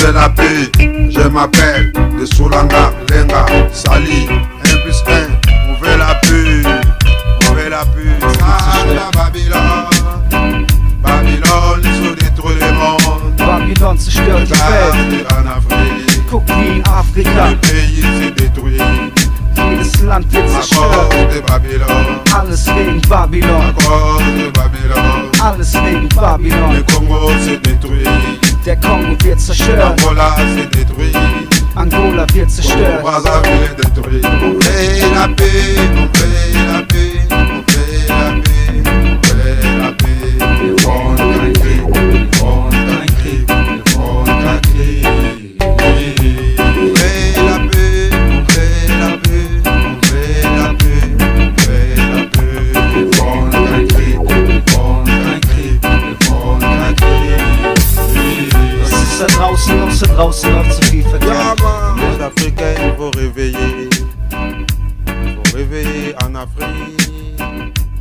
veux la paix, je m'appelle de Solanga, Lenga, Sali, 1 plus 1, on veut la paix, on veut la paix. Ça, la Babylone, Babylone, ils ont détruit le monde. Babylone zerstört die Welt. En Afrique, Guck wie in Afrika, le pays s'est détruit. jedes Land wird À cause zerstört. de Babylone, Alles wegen à Babylon, cause de Babylone. alles wegen Le Babylon. Congo s'est détruit, Der Kongo wird zerstört, Angola s'est détruit, Angola wird zerstört. Brazzaville est détruit. On fait la paix, on fait la paix, on fait la paix, on fait la paix. Le monde a crié, le monde a crié, le monde a crié. On fait la paix, on fait la paix, on fait la paix, on fait la paix. Le monde a crié, le monde a crié, le monde a crié. Es ist da draußen noch zu viel Verkehr. Les Africains, il faut réveiller. Il faut réveiller en Afrique.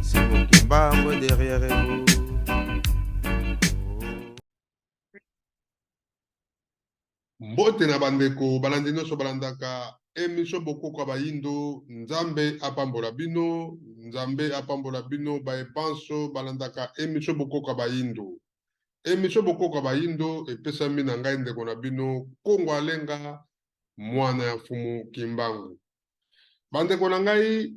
C'est mon Kimba, moi derrière vous. Mbote na bandeko balandi nyonso balandaka emission bokoko bayindo nzambe apambola bino nzambe apambola bino baepanso balandaka emission bokoko bayindo emission bokoko bayindo epesami na ngai ndeko na bino Kongo Alenga mwana ya mfumu Kimbangu. Bandeko na ngai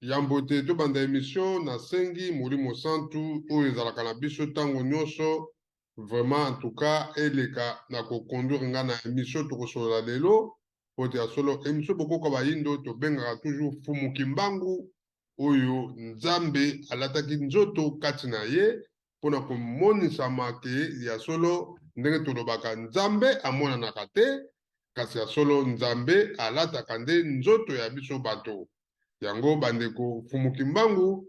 yambo te to banda emission na sengi Molimo Santu oyo ezalaka na biso tango nyonso. Vraiment, en tout cas, eleka na ko conduire nga na émission to kosola lelo pote ya solo émission boko ko bayindo to bengaka toujours Fumu Kimbangu oyo nzambe alataki nzoto kati na ye pona ko monisa make ya solo ndenge tolobaka nzambe amonanaka te kasi ya solo nzambe alataka nde nzoto ya biso bato yango bandeko Fumu Kimbangu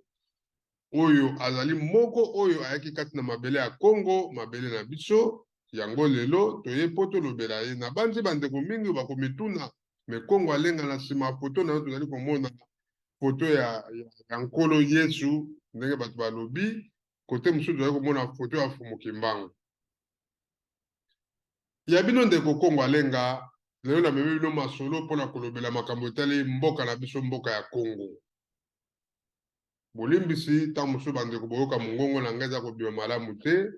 oyo azali moko oyo ayaki kati na mabele ya Congo mabele na biso yango lelo toye po tolobela ye na banzi bandeko mingi bakomituna me Kongo Alenga na nsima foto na yo tozali komona foto ya nkolo Yesu ndenge bato balobi kote mosusu tozali komona foto ya Fumu Kimbangu ya bino ndeko Kongo Alenga lelo na memi bino masolo mpona kolobela makambo etali mboka na biso mboka ya Congo. Bolimbisi ta mosusu bandeko boyoka mongongo na ngai eza kobima malamu te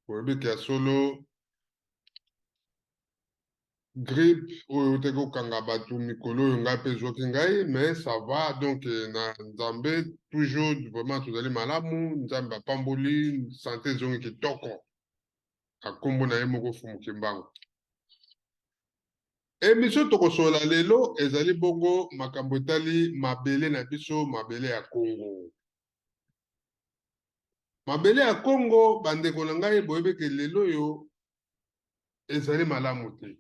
oyebiki ya solo grippe oyo te kokanga bato mikolo oyo ngai mpe ezwaki ngai mais ça va donc na nzambe toujours vraiment tozali malamu nzambe apamboli sante ezongi kitoko akombo na ye moko Fumu Kimbangu. Emission tokosola lelo ezali bongo makambo etali mabele na biso mabele ya Congo. Mabele ya Congo bandeko na ngai boyebeke lelo yo ezali malamu te.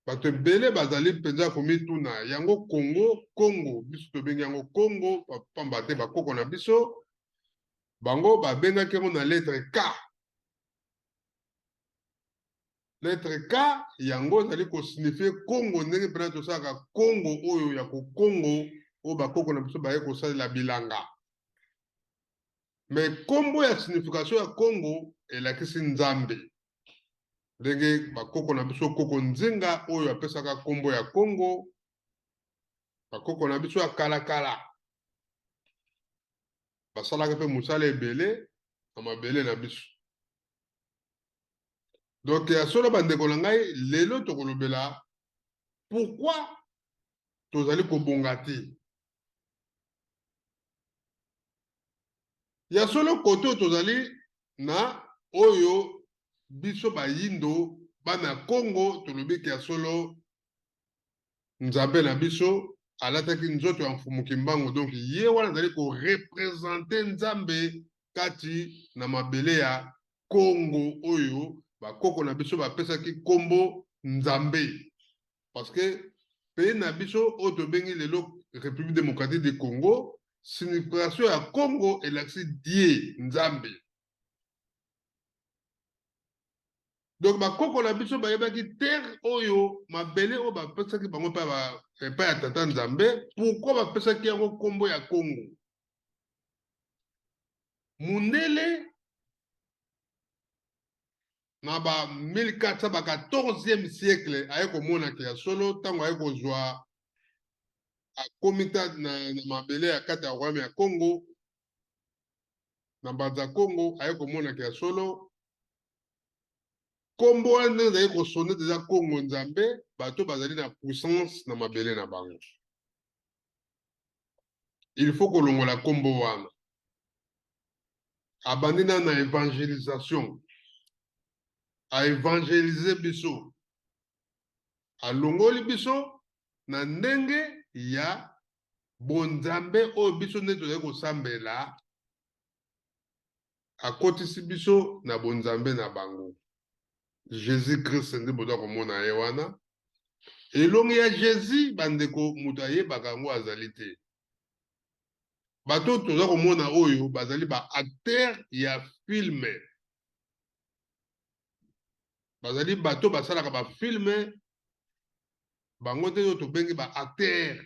Bato ebele bazali mpenza komituna yango Congo biso tobengi yango Congo pamba te bakoko na biso bango babengaki yango na lettre K. Lettre K yango ezali kosignifie Congo ndenge mpena tosalaka Congo oyo ya Congo oyo bakoko na biso baye kosalela bilanga. Mais kombo ya signification ya Congo elakisi nzambe ndenge bakoko na biso koko nzinga oyo apesaka kombo ya Congo bakoko na biso ya kalakala basalaka mpe mosala ebele na mabele na biso. Donc ya solo bandeko na ngai lelo tokolobela pourquoi tozali kobonga te. Ya solo kote oyo tozali na oyo biso bayindo bana Congo tolobiki ya solo nzambe na biso alataki nzoto ya Fumu Kimbangu donc ye wana azali korepresente nzambe kati na mabele ya Congo oyo bakoko na biso bapesaki kombo nzambe parce que pays na biso oyo tobengi lelo République démocratique du Congo signification ya Congo elakisi die nzambe. Donc bakoko na biso bayebaki terre oyo mabele oyo bapesaki bango epai ya tata nzambe pourquoi bapesaki yango kombo ya Congo. Mundele na ba 1400 ba 14e siècle aye komona ke ya solo tango aye kozwa akomita na mabele ya kati ya royaume ya Congo na mbanza Congo aye komona ke ya solo kombo wana ezali kosone deja Congo nzambe bato bazali na puissance na mabele na bango. Il faut kolongola kombo wana abandi na évangélisation a évangéliser biso alongoli biso na ndenge ya bonzambe oyo biso nde tozali kosambela akotisi biso na bonzambe na bango. Jésus Christ nde boza komona ye wana elongi ya Jésus bandeko moto ayebaka yango azali te. Bato toza komona oyo bazali ba acteur ya filme, bazali bato basalaka ba filme bango te oyo tobengi ba acteur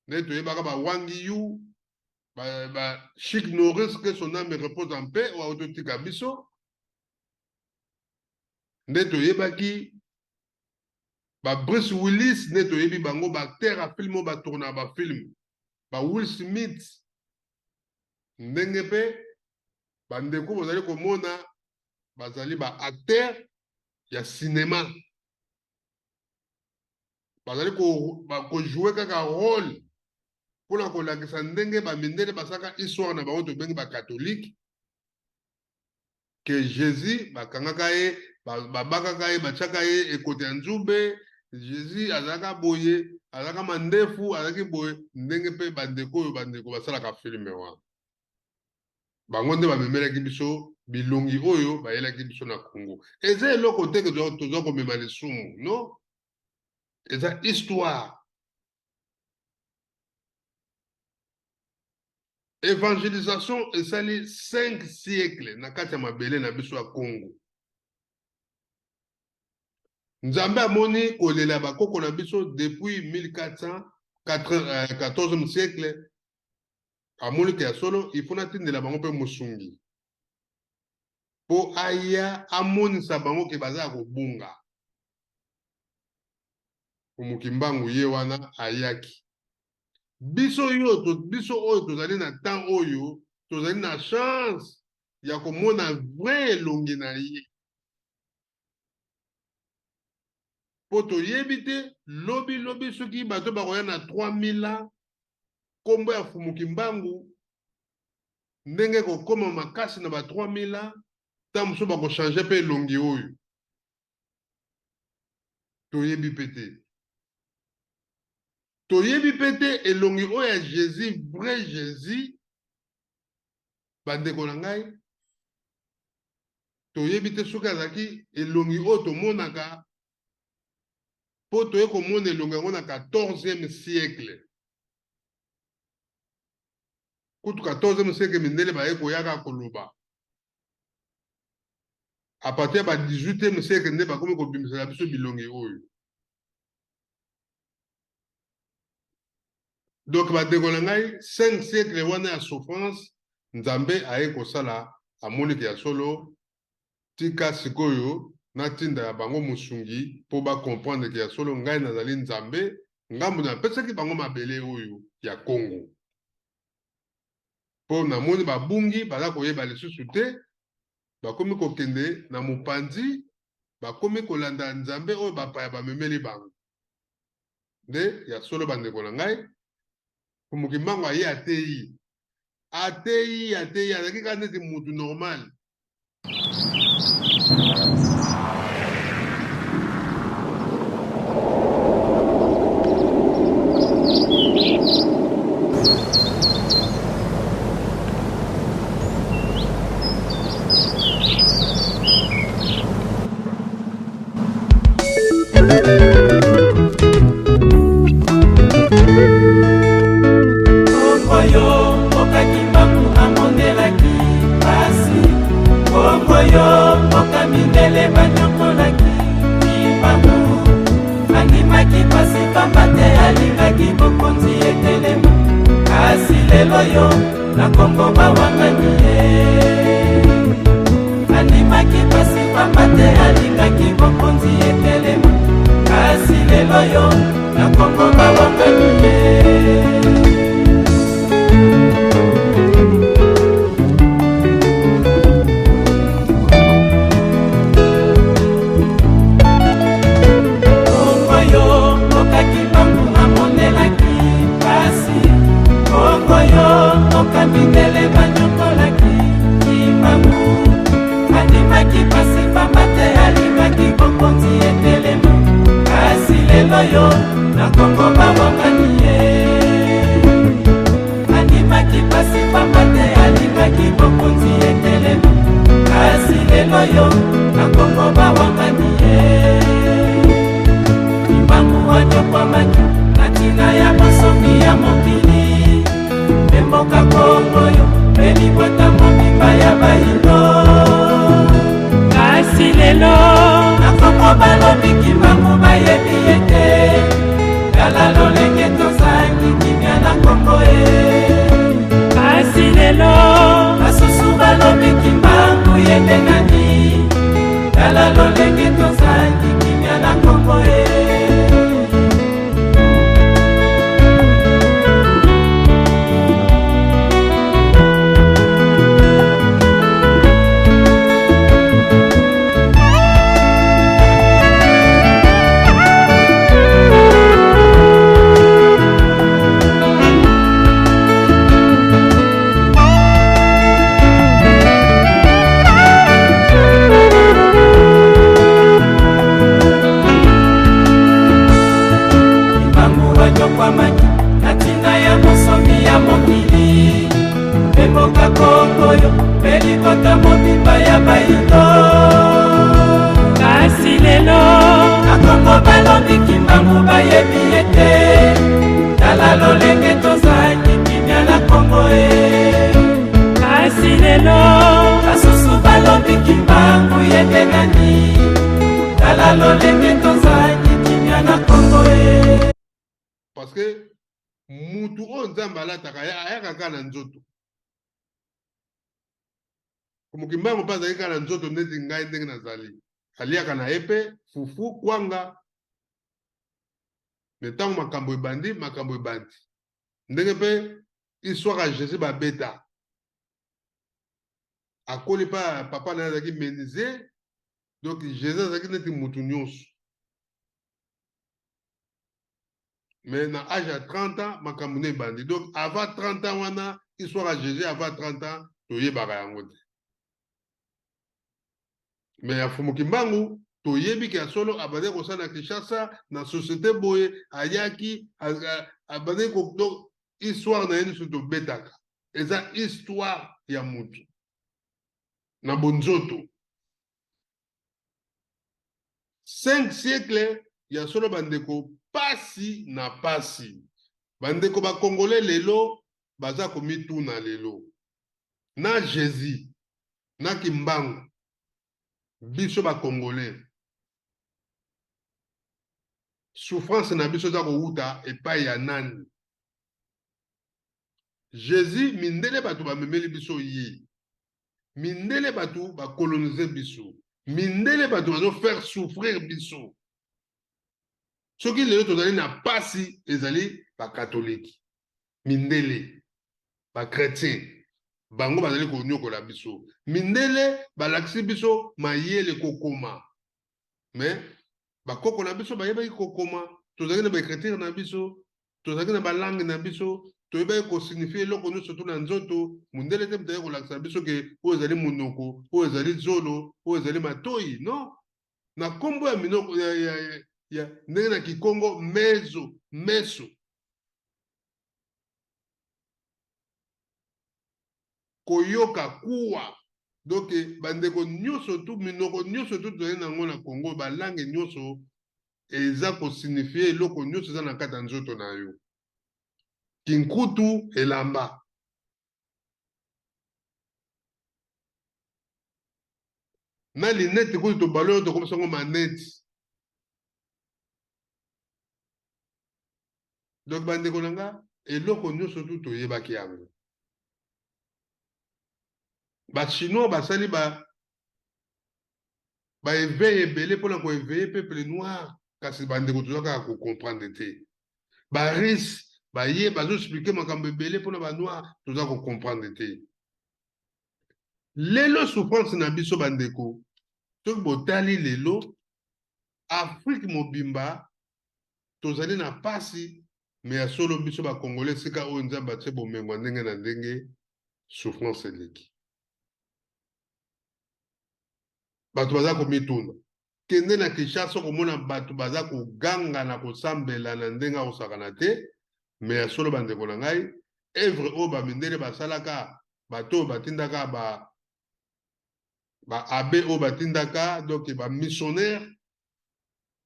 nde toyebaka ba Wang Yu ba Chuck Norris que son âme repose en paix oyo totika biso nde toyebaki ba Bruce Willis nde toyebi bango ba acteur a film ba tourna ba film ba Will Smith ndenge pe bandeko bozali komona bazali ba acteur ya cinéma bazali ko jouer kaka rôle pour la kolakisa ndenge ba mindele basaka histoire na bango tobengi ba catholique que Jésus bakangaka ye babakaka ye bachaka ye ekote ya nzube Jésus azalaka boye azalaka mandefu azalaki boye ndenge pe bandeko oyo bandeko basalaka filme wana bango nde bamemelaki biso bilongi oyo bayelaki biso na Congo. Eza eloko te ke toza komema lisumu non eza histoire. Évangélisation esali 5 siècles na kati ya mabele na biso ya Congo. Nzambe amoni kolela bakoko na biso depuis 14e siècle amoni ke ya solo ifuna tindela bango pe musungi po aya amonisa bango ke baza kobunga omukimbangu ye wana ayaki biso oyo tozali na temps oyo tozali na chance ya komona vrai elongi na ye po toyebi te lobi soki bato bakoya na 3000 ans kombo ya Fumukimbangu ndenge kokoma makasi na ba 3000 ans ta mosusu bakochange mpe elongi oyo toyebi pe te elongi oyo ya Jésus vrai Jésus bandeko na ngai toyebi te soki azalaki elongi oyo tomonaka po toye komona elongi yango na 14e siècle kutu 14e siècle mindele baye koyaka koloba a partir ya ba 18e siècle nde bakomi kobimisela biso bilongi oyo. Donc bandeko na ngai 5 siècle wana ya souffrance nzambe aye kosala amoniki ya solo tika sikoyo natinda ya bango musungi po ba comprendre ke ya solo ngai nazali nzambe ngambu na pesaki bango mabele oyo ya Congo po namoni babungi baza koyeba lisusu te bakomi kokende na mopanzi bakomi kolanda nzambe oyo bapaya bamemeli bango nde ya solo bandeko na ngai Fumukimbangu aye ateyi azalaki kaka neti mutu normal. Na Congo bawangani animaki yo na Kongo bawangani ye Imbangu wanyokwamaki na tina ya bosomi ya mokili Mboka Kongo yo pelibota mobimba ya bayindo Kasi lelo na Kongo balobiki mbangu bayebi ete Kala lolenge tozangi kimia na Kongo Kasi lelo basusu balobiki mbangu yende nani Kala lolenge tozangi kimia na Kongo Pelikota mobimba ya bayindo Kasi lelo na Kongo balobiki mbangu bayebi ete Tala lolenge tozangi kimia na Kongo Kasi lelo basusu balobiki mbangu yende nani Tala lolenge tozangi kimia na Kongo Parce que mutu o nzambe alataka ayaka kaka na nzoto Mukimbangu mpa azali kaka na nzoto neti ngai ndenge nazali aliaka na ye mpe fufu kwanga me ntango makambo ebandi ndenge mpe histoire ya Jésus babeta akoli mpa papa na ye azalaki menuisier donc Jésus azalaki neti mutu nyonso mais na âge ya 30 ans makambo ne ebandi donc avant 30 ans wana histoire ya Jésus avant 30 ans toyebaka yango te mais ya Fumuki Mbangu toyebi ke solo abandaki kosala na Kinshasa na société boye ayaki abandaki donc histoire na ye nyonso tobetaka eza histoire ya mutu na bonzoto 5 siècle ya solo bandeko pasi na pasi bandeko bakongole lelo baza komituna lelo na Jésus na Kimbangu biso ba congolais souffrance na biso za kouta epai ya nani Jésus mindele batu ba memeli biso yi mindele batu ba coloniser biso mindele batu bazo faire souffrir biso soki lelo tozali na pasi ezali ba catholique mindele ba chrétien bango bazali konyokola biso mindele balakisi biso mayele kokoma mais bakoko na biso bayebaki kokoma tozalaki na baécriture na biso tozalaki na balangue na biso toyebaki kosignifie eloko nyonso to na nzoto mundele te mutayaki kolakisa biso ke oyo ezali monoko oyo ezali zolo oyo ezali matoyi non na nkombo ya minoko ya ndenge na Kikongo meso koyoka kuwa donc bandeko nyonso tu minoko nyonso tu tozali nango na Congo balangue nyonso eza kosignifie eloko nyonso eza na kati ya nzoto na yo kinkutu elamba na linete kutu tobalo oyo tokomisa ngo maneti donc bandeko na nga eloko nyonso tu toyebaki yango bachinois basali baéveille ebele mpona koéveille peuple noir kasi bandeko toza kaka kocomprendre te barise baye bazoexplike makambo ebele mpona banoir toza kocomprendre te lelo souffrance na biso bandeko soki botali lelo Afrique mobimba tozali na pasi me ya solo biso bakongole esika oyo nzambe atie bomengo ndenge na ndenge souffrance eleki bato baza komituna kende na Kinshasa komona bato baza koganga na kosambela na ndenge akosakana te me ya solo bandeko na ngai evre oyo bamindele basalaka bato oyo batindaka ba abbé o batindaka donc ba missionnaire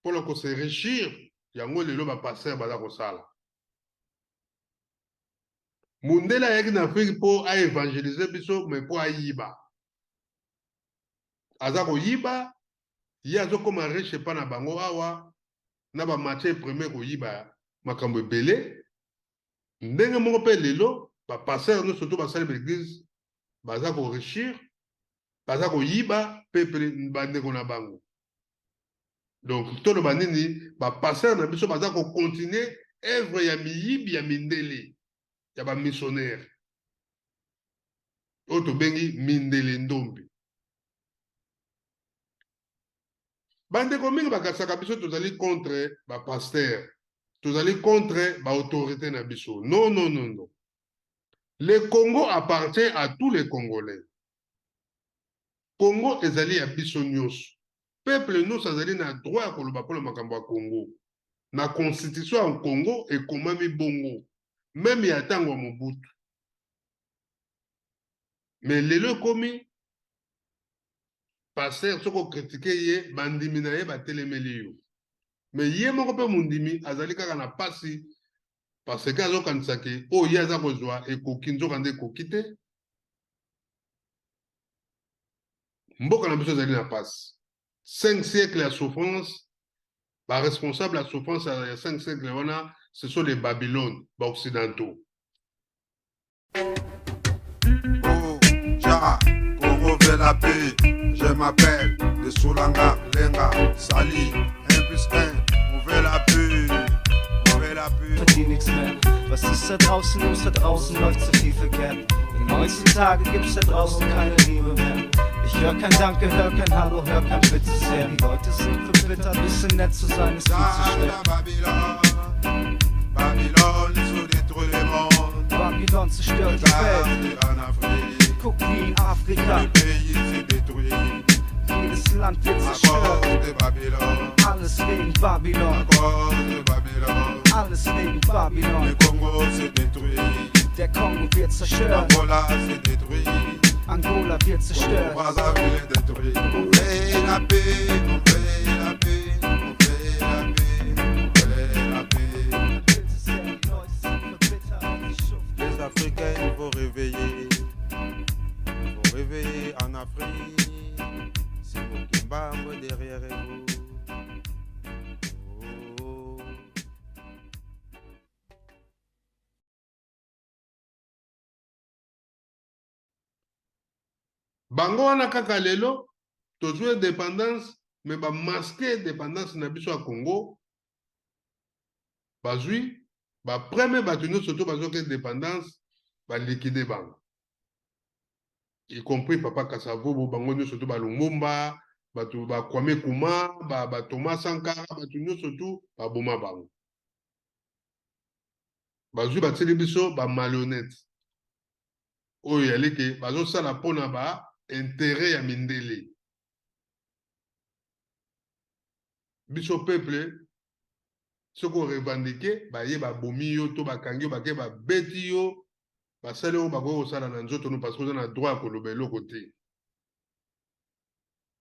pour le se réussir yango lelo ba pasteur baza kosala Mundela ayaki na Afrique po a évangéliser biso mais po ayiba aza koyiba ye azokoma riche pa na bango awa na ba matière première koyiba makambo ebele ndenge moko mpe lelo ba pasteur no surtout basali ba église baza ko réussir baza koyiba peuple bandeko na bango donc toloba nini ba pasteur na biso baza ko continuer œuvre ya miyibi ya mindele ya ba missionnaire oyo tobengi mindele ndombi bandeko mingi bakasaka biso tozali contre ba pasteur tozali contre ba autorité na biso non non non non le Congo appartient à tous les Congolais Congo ezali ya biso nyonso peuple nyonso azali na droit ya koloba mpona makambo ya Congo na constitution ya Congo ekomami bongo même ya ntango ya Mobutu mais lelo ekomi pasteur soki okritike ye bandimi na ye batelemeli yo mais ye moko mpe mondimi azali kaka na pasi parce que azokanisaki oyo ye aza kozwa ekoki nzoka nde ekoki te mboka na biso ezali na pasi 5 siècles ya souffrance baresponsable ya souffrance ya 5 siècles wana ce sont les Babylone baoccidentaux Oh, Jara, Congo veut la paix. Je m'appelle de Soulanga, Lenga, Sali, 1 plus 1. On veut la paix, on veut la paix. Verdien nichts mehr. Was ist da draußen los? Da draußen läuft so viel verkehrt. In 19 Tagen gibt's da draußen keine Liebe mehr. Ich hör kein Danke, hör kein Hallo, hör kein Bitte sehr. Die Leute sind verbittert, bisschen nett zu sein ist viel zu schwer. Babylone, Babylone, so détruit le monde. Babylon zerstört die Welt. En Afrique, Guck wie in Afrika, le pays s'est détruit. jedes Land wird À zerstört. cause de Babylone, Alles wegen Babylon, à cause de Babylone. alles wegen Le Babylon. Congo s'est détruit. Der Kongo wird zerstört, Angola s'est détruit. Angola wird zerstört. Brazzaville est détruit. On fait la paix, on fait la paix, on fait la paix, on fait la paix. Bitte sehr, die Leute sind verbittert, die schuften. Les Africains, il faut réveiller. Il faut réveiller en Afrique. C'est vous qui m'embambe derrière vous. Oh. bango wana kaka lelo tozwi indépendance mais bamaske indépendance na biso ya Congo bazwi bapremier bato nyonso to bazwaki indépendance balikide bango y compris papa Kasavubu bango nyonso to balungumba bato bakwame kuma batoma sankara bato nyonso to baboma bango bazwi batili biso bamalhonnête oyo yali ke bazosala mpona baintérêt ya mindele biso peuple soki orevendike baye babomi yo to bakangi yo bake babeti yo basali oyo bakoki kosala na nzoto no parce que oza na droit ya koloba eloko te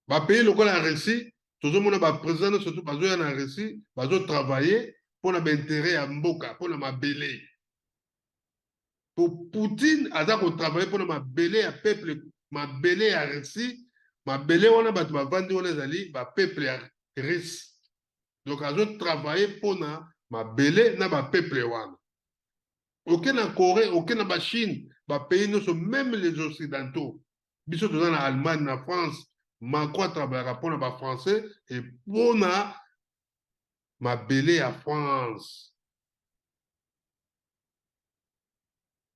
bapays lokola ya Russie tozomona baprésident nyonso to bazoya na Russie bazotravaille mpona baintérêt ya mboka mpona mabele pour Poutine aza kotravaille mpona mabele ya peuple mabele ya Russie mabele wana bato bavandi wana ezali bapeuple ya Russie donc azotravaille mpona mabele na bapeuple wana oke na Corée oke na bachine bapays nyonso même les occidentaux biso toza na Allemagne na France Macron atravaillaka mpona bafrançais et mpona mabele ya France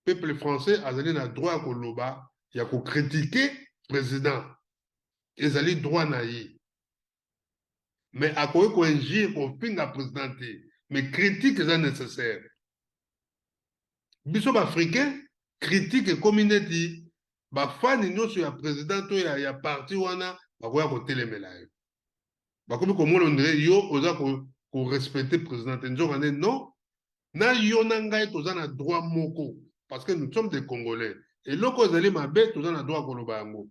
peuple français azali na droit ya koloba ya kocritiquer président ezali droit na ye mais akoki koingire kofinga président te mais critique eza nécessaire biso baafricain critique ekomi neti bafani nyonso ya président to ya parti wana bakoya kotelemela yo bakomi komona ondire yo oza korespecte président te nzoka nde non na yo na ngai toza na droit moko parce que nous sommes des Congolais eloko ezali mabe toza na droit koloba yango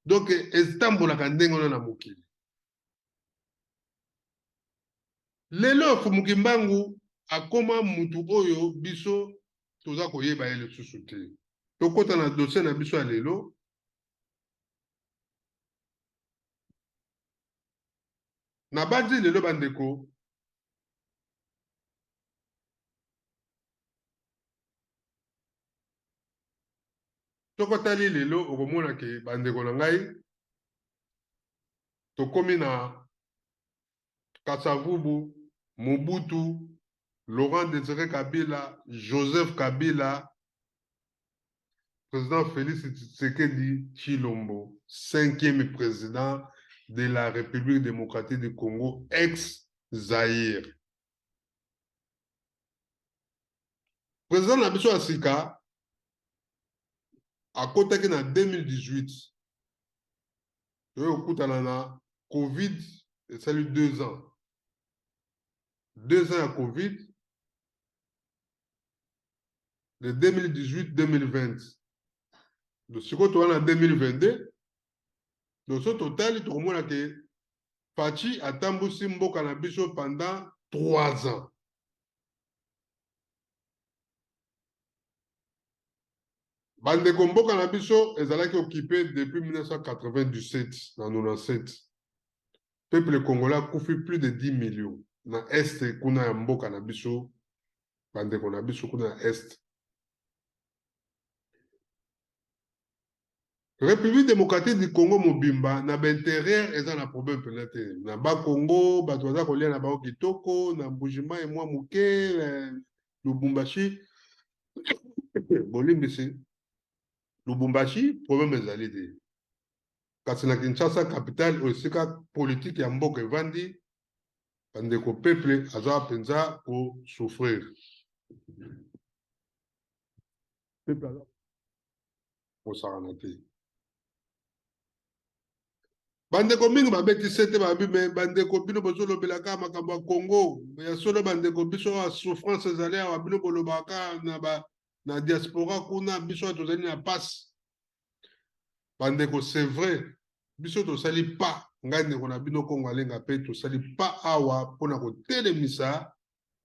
Donc ezitambolaka ndenge wana na mokili. Lelo Fumuki Mbangu akoma mutu oyo biso toza koyeba ye lisusu te. Tokota na dossier na biso ya lelo. Na bandi lelo bandeko. Tokotali lelo okomona ke bandeko na ngai. Tokomi na Kasavubu, Mobutu, Laurent Désiré Kabila, Joseph Kabila, président Félix Tshisekedi Tshilombo, 5e président de la République démocratique du Congo, ex-Zaïre. Président Nabiso Asika a contacté en 2018. Au na Covid, et ça lui 2 ans. 2 ans à Covid, de 2018-2020. De ce qu'on a en 2022, de ce total, tout le monde a que Fachi a tambousi Mboka na biso pendant 3 ans. Bande Mboka na biso, ils allaient occupé depuis 1997, dans 97. Peuple congolais a coupé plus de 10 millions. Na Est, kuna ya Mboka na biso, bande na biso kuna Est. République démocratique du Congo Mobimba, na l'intérieur, ils ont un problème peut-être. Na ba Congo, batwaza kolia na ba kitoko, na Mbujima et moi Mouké, Lubumbashi, Bolimbisi. Lubumbashi, problème est allé. Quand c'est la Kinshasa, capitale, aussi politique, il y a Mboka Vandi, bandeko peuple, Azar Penza, pour souffrir. Peuple, Azar, pour s'arrêter. Bandeko mingi babeti sete babime bandeko bino bozolo belaka makambo Congo ya solo bandeko biso a souffrance ezali a bino bolobaka na diaspora kuna biso tozali na passe bandeko c'est vrai biso tosali pas ngane kona bino Congo alenga pe tosali pas awa pona ko telemisa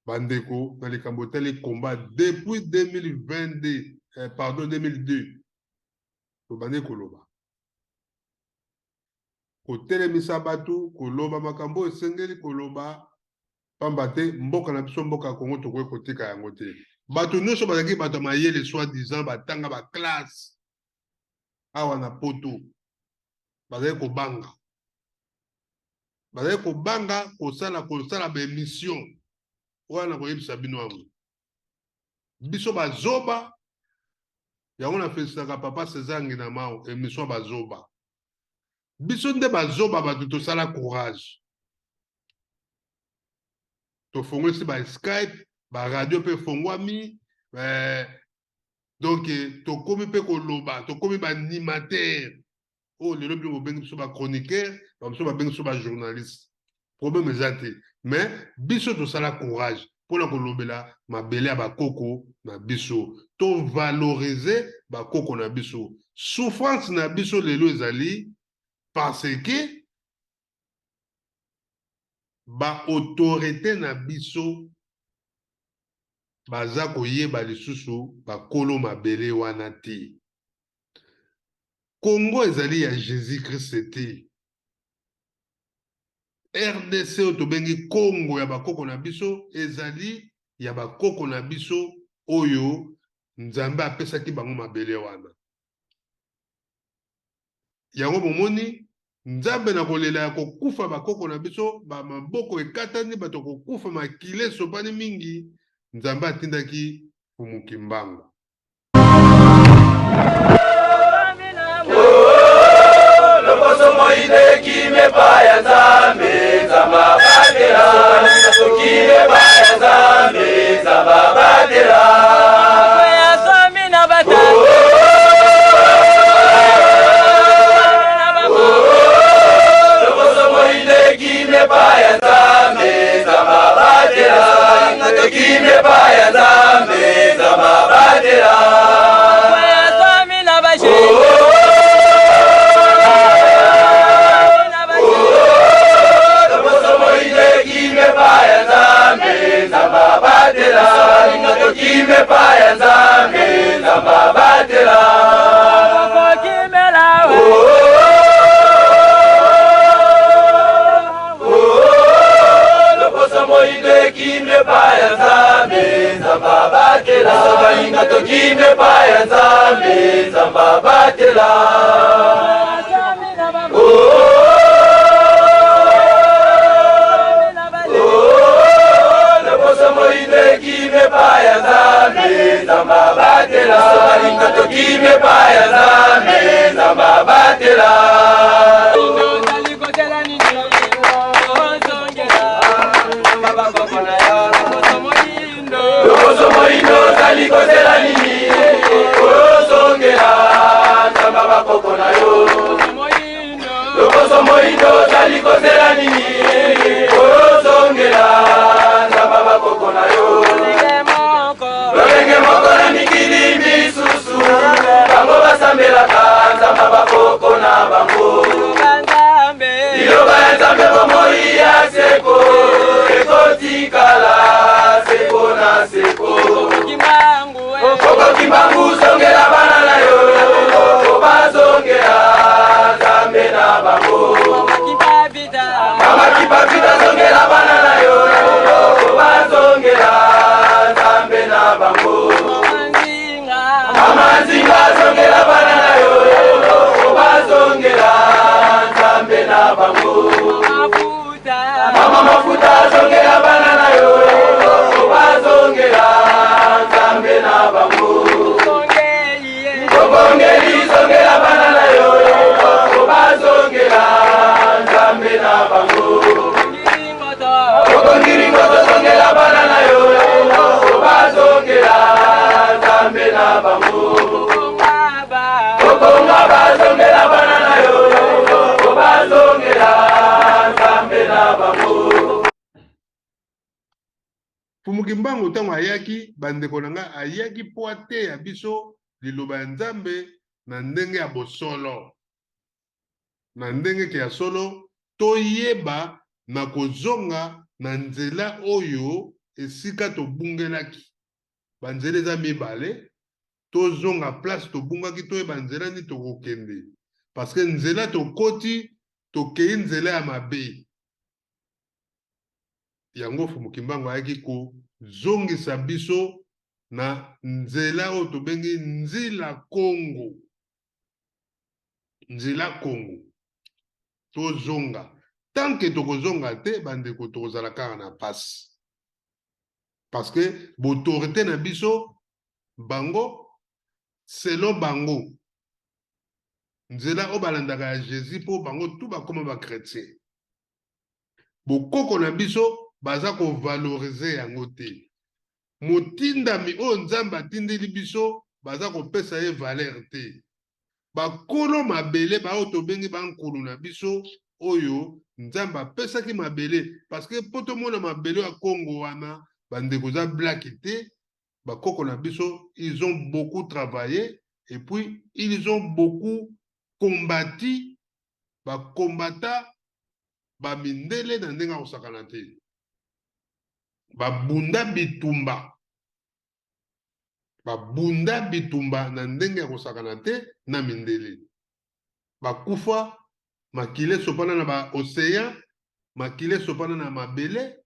bandeko na likambo tele combat depuis 2022 pardon 2002 to bandeko loba kotelemisa batu koloba makambo esengeli koloba pambate mboka na biso mboka Congo tokoye kotika yango te batu nyonso bazaki bato mayele soi-disant batanga ba classe awa na poto bazaki kobanga kosala ba émission wana koyebisa bino amu biso bazoba yango na felisaka papa César Nginamao émission bazoba biso nde bazoba bato tosala courage tofongwisi ba Skype ba radio pe fongwami donc tokomi pe koloba tokomi ba animateur oh lelo bi bobengi biso ba chroniqueur ba biso babengi biso ba journaliste problème ezate mais biso tosala courage pona kolobela mabele ya bakoko na biso to valoriser bakoko na biso souffrance na biso lelo ezali parce que ba autorité na biso baza koyeba lisusu bakolo mabele wana te Congo ezali ya Jésus-Christ te RDC otobengi Congo ya bakoko na biso ezali ya bakoko na biso oyo Nzambe apesaki bango mabele wana yango bomoni Nzambe na kolela ya kokufa bakoko na biso ba maboko ekatani bato kokufa makile sopani mingi Nzambe atindaki Fumuki Mbangu lokoso moine kime baya Nzambe zama badela kime baya Nzambe zama badela ya sami na batala tokime paya nzambe nzamba batela biso baninga tokime paya nzambe nzamba batela loposo moinde kime paya nzambe nzamba batela biso baninga tokime paya nzambe nzamba batela loposo moindo zali kozela nini ozongela nzamba bakoko na yo loposo moindo zali kozela nini ozongela nzamba bakoko na yo lolenge moko na mikili misusu bango basambelaka nzamba bakoko na bango liloba ya nzambe bomoi ya seko ekotikala seko na seko okokimbangu zongela bana na yo bazongela nzambe na bango mama kipapita zongela bana na yo bazongela nzambe na bango mama nzinga zongela bana na yo bazongela nzambe na bango mama mafuta zongela bana na yo bazongela nzambe na bango kobongeli zongela bana na yo bazongela nzambe na bango kokongiringoto zongela bana na yo bazongela nzambe na bango kokonga bazongela bana na yo bazongela nzambe na bango. Fumukimbangu tango ayaki bandeko nanga ayaki po ateya biso liloba ya nzambe na ndenge ya bosolo na ndenge ke ya solo toyeba na kozonga na nzela oyo esika tobungelaki banzela eza mibale tozonga place tobungaki toyeba nzela ni tokokende parce que nzela tokoti tokei nzela ya mabe yango Fumukimbangu ayaki kozongisa biso na nzela oyo tobengi nzila Kongo nzila Kongo tozonga tanke tokozonga te bandeko tokozala kaka na pasi parce que bautorité na biso bango selon bango nzela oyo balandaka ya Jésus po bango tu bakoma bakretien bokoko na biso baza kovalorize yango te motindami oyo nzambe atindeli biso baza kopesa ye valeur te bakolo mabele baoyo tobengi bankulu na biso oyo nzambe apesaki mabele parce que po tomona mabele ya Kongo wana bandeko za blaki te bakoko na biso ils ont beaucoup travaillé et puis ils ont beaucoup combattu bakombata bamindele na ndenge ya kosakana te babunda bitumba na ndenge ya kosakana te na mindele bakufa makile sopana na baocéan makile sopana na mabele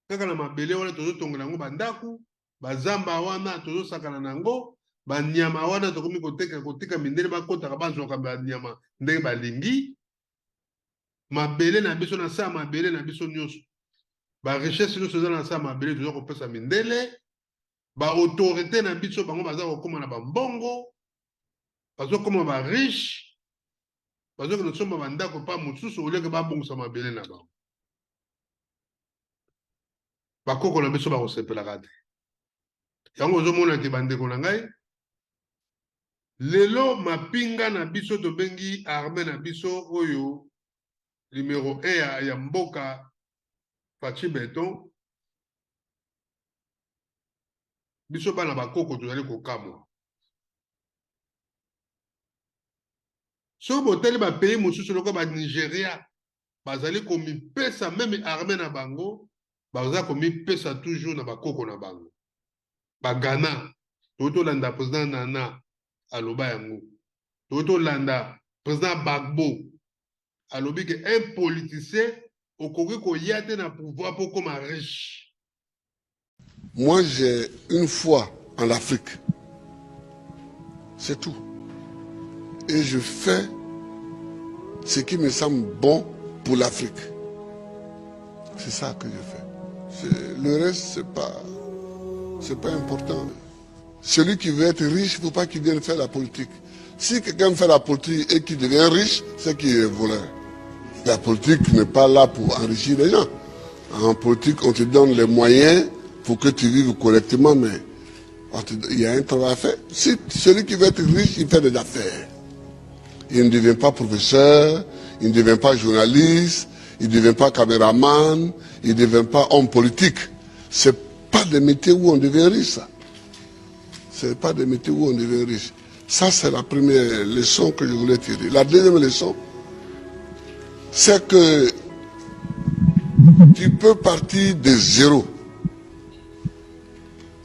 kaka na mabele wana tozotongela yango bandaku bazamba wana tozosakana nango banyama wana tokomi kotika mindele bakotaka bazwaka banyama ndenge balingi mabele na biso na sa mabele na biso nyonso richesse nyonso eza na sa mabele toza kopesa mindele autorité na biso bango baza kokoma na bambongo bazokoma riche bazokende somba bandako pa mosusu oleke babongisa mabele na bango bakoko na biso bakosepelaka te yango ozomona ke bandeko na ngai lelo mapinga na biso tobengi armée na biso oyo numéro 1 ya mboka Fachi Beton biso bana bakoko tozali kokamwa so boteli bapays mosusu lokola ba Nigeria bazali komipesa meme armée na bango baza komipesa toujours na bakoko na bango ba Ghana tolanda président Nana aloba yango tolanda président Bagbo alobi que un politicien okoki koya te na pouvoir po koma riche Moi, j'ai une foi en l'Afrique. C'est tout. Et je fais ce qui me semble bon pour l'Afrique. C'est ça que je fais. Le reste, c'est pas important. Celui qui veut être riche, il ne faut pas qu'il vienne faire la politique. Si quelqu'un fait la politique et qu'il devient riche, c'est qu'il est voleur. La politique n'est pas là pour enrichir les gens. En politique, on te donne les moyens pour que tu vives correctement, mais il y a un travail à faire. Si celui qui veut être riche, il fait des affaires. Il ne devient pas professeur, il ne devient pas journaliste, il ne devient pas caméraman, il ne devient pas homme politique. Ce n'est pas des métiers où on devient riche, ça. Ce n'est pas des métiers où on devient riche. Ça, c'est la première leçon que je voulais tirer. La deuxième leçon, c'est que tu peux partir de zéro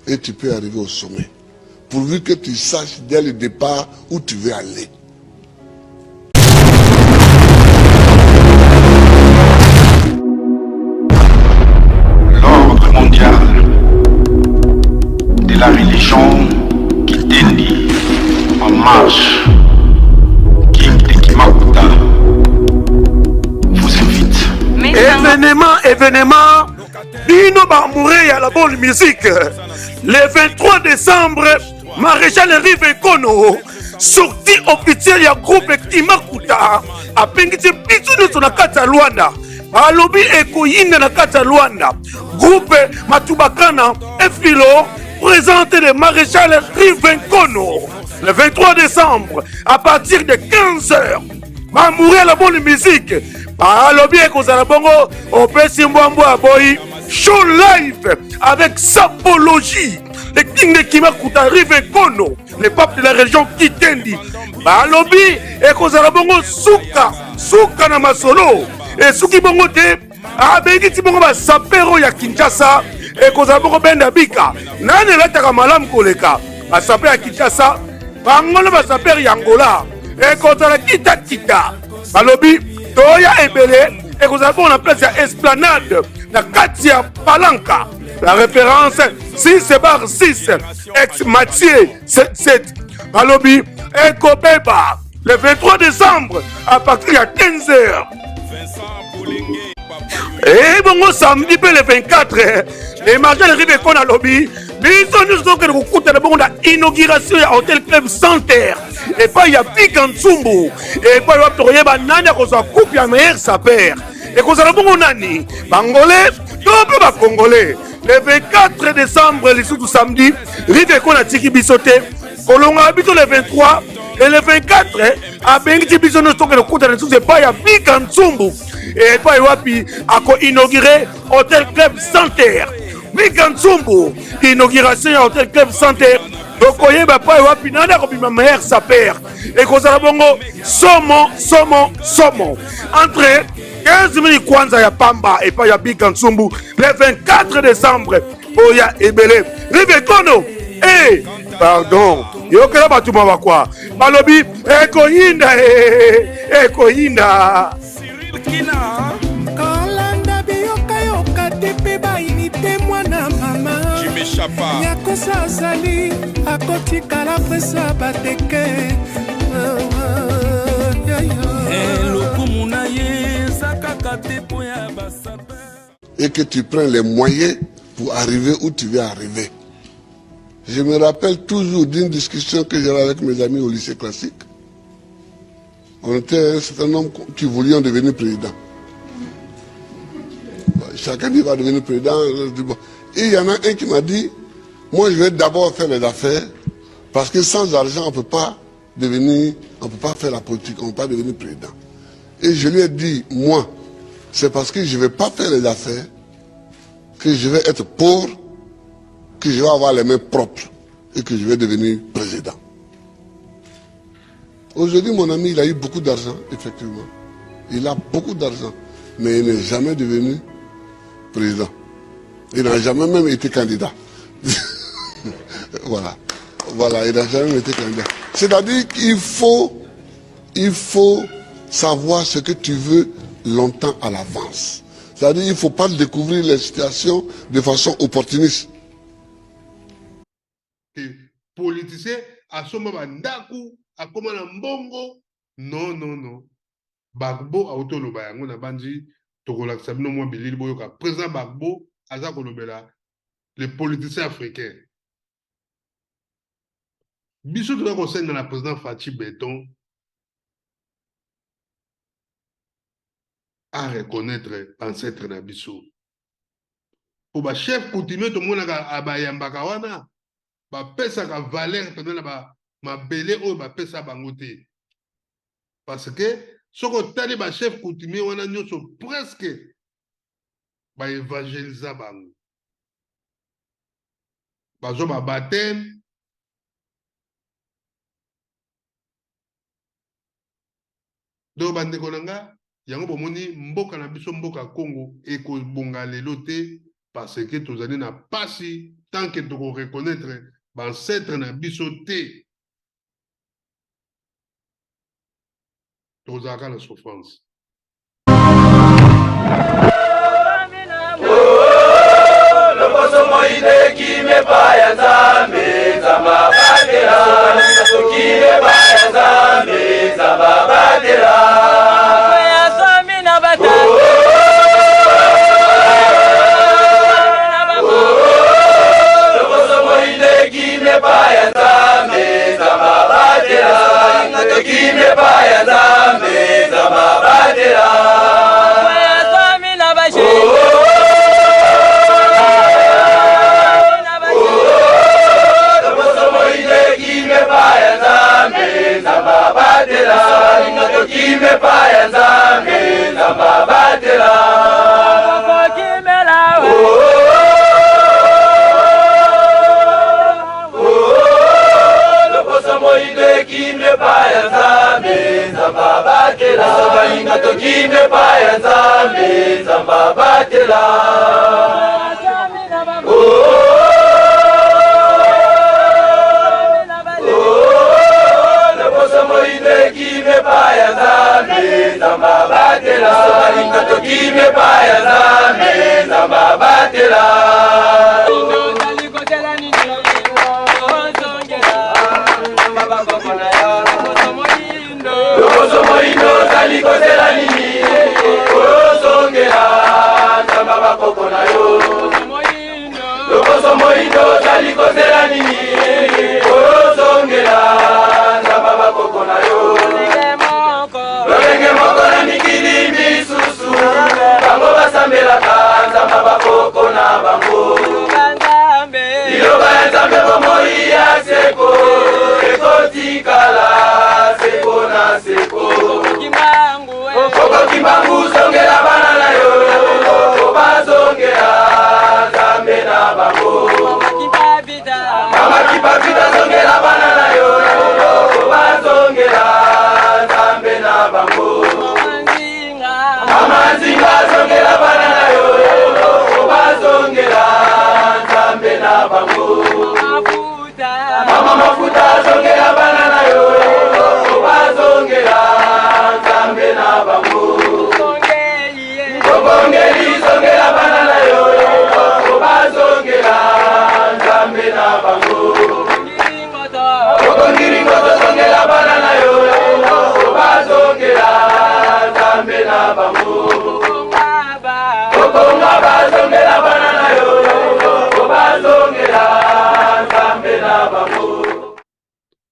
et tu peux arriver au sommet. Pourvu que tu saches dès le départ où tu veux aller. L'ordre mondial de la religion Kitendi en marche, King Tekimakuta vous invite. Événement, Bino Bamouré à la bonne musique. Le 23 décembre, Maréchal Rive Kono, sortie officielle du groupe Kimakuta, a pengiti bitu sur la carte à Luanda. Alobi Ekoyinda na kata Luanda. Groupe Matubakana et Philo présente le Maréchal Rive Kono. Le 23 décembre, à partir de 15h, Bamouré à la bonne musique. Alobi Ekozala Bongo, Opesi Mbwambwa Boy, show live avec Sapologie. Le King de Kimakuta Rive Kono, le pape de la région Kitendi. Alobi Ekozala Bongo Souka na Masolo. Et Souki Bongo te, Abengiti Bongo ba sapero ya Kinshasa, Ekozala Bongo Benda Bika. Nane lataka malam koleka, ba sapero ya Kinshasa, Bangolo ba sapero ya Angola, Ekozala kita. Alobi Toya Ebele, Ekozala Bongo na place ya Esplanade, na kati ya Palanka. La référence 6/6, ex-Mathieu 77. Alobi Ekobeba, le 23 décembre, à partir de 15h. Et bon, samedi, le 24, les marchés de Rive Kono Lobby, nous avons l'inauguration de l'hôtel Club Center. Et pas il y a Pikantsumbu. Et pas il y a Nani qui a coupé à meilleur sa père. Et qu'on a bon Nani, Bangolais, tout le Congolais. Le 24 décembre, le samedi, Rive Kono a Tiki Bissoté, Kolonga habite le 23. Et le 24, à Bengiti Bisono, le coup de c'est pas il y a Pikantsumbu. Et pas Wapi a inauguré Hôtel Club Center. Pikantsumbu, inauguration Hôtel Club Center. Donc, il y a pas Wapi Nana qui ma mère sa père. Et qu'on a bongo Somo. Entre 15 minutes Kwanza ya Pamba et pas ya Pikantsumbu. Le 24 décembre, Oya Ebele. Rive Kono. Pardon. Yokela batuma bakwa. Balobi Ekoyinda. Kalanda biyoka tepe ba inite mwana mama. Jimeshapa. Yakosa sali akotika la presa bateke. Et que tu prends les moyens pour arriver où tu veux arriver. Je me rappelle toujours d'une discussion que j'avais avec mes amis au lycée classique. On était un certain nombre qui voulions devenir président. Chacun dit va devenir président. Et il y en a un qui m'a dit, moi je vais d'abord faire les affaires, parce que sans argent on ne peut pas faire la politique, on ne peut pas devenir président. Et je lui ai dit, moi, c'est parce que je ne vais pas faire les affaires, que je vais être pauvre, que je vais avoir les mains propres et que je vais devenir président. Aujourd'hui, mon ami, il a eu beaucoup d'argent, effectivement. Il a beaucoup d'argent, mais il n'est jamais devenu président. Il n'a jamais même été candidat. Voilà, il n'a jamais été candidat. C'est-à-dire qu'il faut savoir ce que tu veux longtemps à l'avance. C'est-à-dire qu'il ne faut pas découvrir les situations de façon opportuniste. politicien asomba bandaku akoma na mbongo. Non, non, non. Bagbo aotoloba yango na bandi tokolakisa bino mwa bilili boyoka. Président Bagbo aza kolobela les politiciens africains. Biso toza kosenga na président Fachi Beton à reconnaître ancêtre na biso. Pour ba chef coutumier to monaka abayambaka wana ba pesa ka valeur pendant ba mabele oyo ba pesa bango te. Parce que soko tali ba chef coutumier wana nyonso presque ba évangélisa bango. Bazo ba baptême donc bandeko nanga yango bomoni mboka na biso mboka Congo ekobonga lelo te parce que tozali na pasi tant que toko reconnaître ancêtre na biso te tozalaka na souffrance. Lokoso moine kime baya zambe zamba badela kime baya zambe zamba badela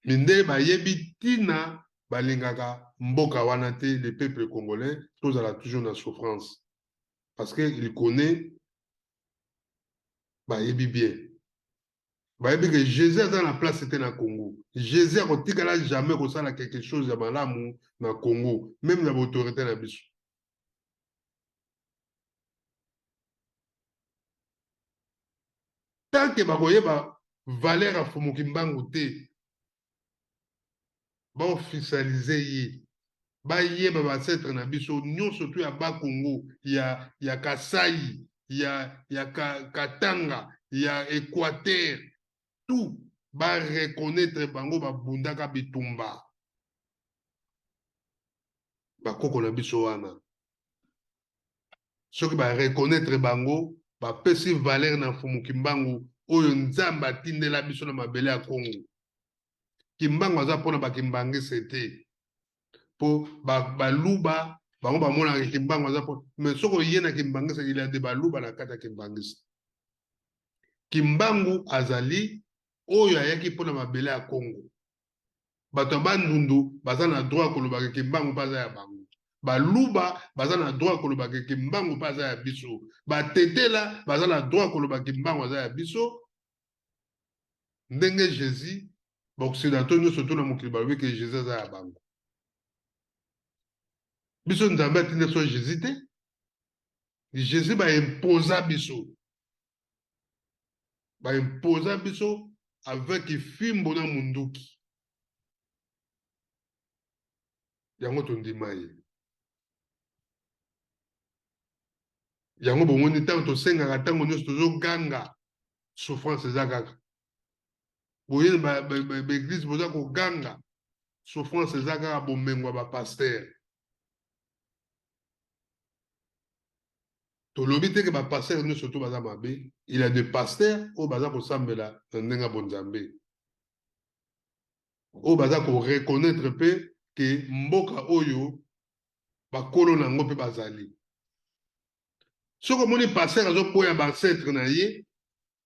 Minde bayebi tina balingaka mboka wana te, le peuple congolais tozala toujours na souffrance parce que il connaît bayebi bien bayebi que Jésus a dans la place c'était na Congo. Jésus a kotikala jamais kosala quelque chose ya malamu na Congo, même na autorité na biso. Tant que bakoyeba valeur a fumuki mbangu te, ba officialiser ye, ba yeba ba ancêtre na biso nyonso tu ya ba Congo, ya Kasai, ya Katanga, ya Équateur, tout ba reconnaître bango ba bundaka bitumba. Ba koko na biso wana. Soki ba reconnaître bango, ba pesi valeur na fumuki mbangu oyo nzamba tindela biso na mabele ya Congo. kimbangu aza mpona bakimbangisa te po baluba bango bamonaka kimbangu aza mpona mais soko ye na kimbangisa il a de baluba na kati ya kimbangisa kimbangu azali oyo ayaki mpona mabele ya Congo bato ya bandundu baza na droit kolobaka kimbangu mpe aza ya bango baluba baza na droit kolobaka kimbangu mpe aza ya biso batetela baza na droit kolobaka kimbangu aza ya biso ndenge Jésus baoccidentaux nyonso to na mokili balobi ke Jésus aza ya bango biso nzambe atindi so Jésus te Jésus baimposa biso avec fimbo na munduki yango tondima ye yango bomoni ntango tosengaka ntango nyonso tozoganga souffrance eza kaka boyeni baeglise boza koganga souffrance eza kaka bomengo ya bapaster tolobi teke bapaster nyonso to baza mabe il y a des pasteurs oyo baza kosambela na ndenge ya bonzambe oyo baza koreconnaître mpe ke mboka oyo bakolo na yango mpe bazali soki omoni paster azoboya bancetre na ye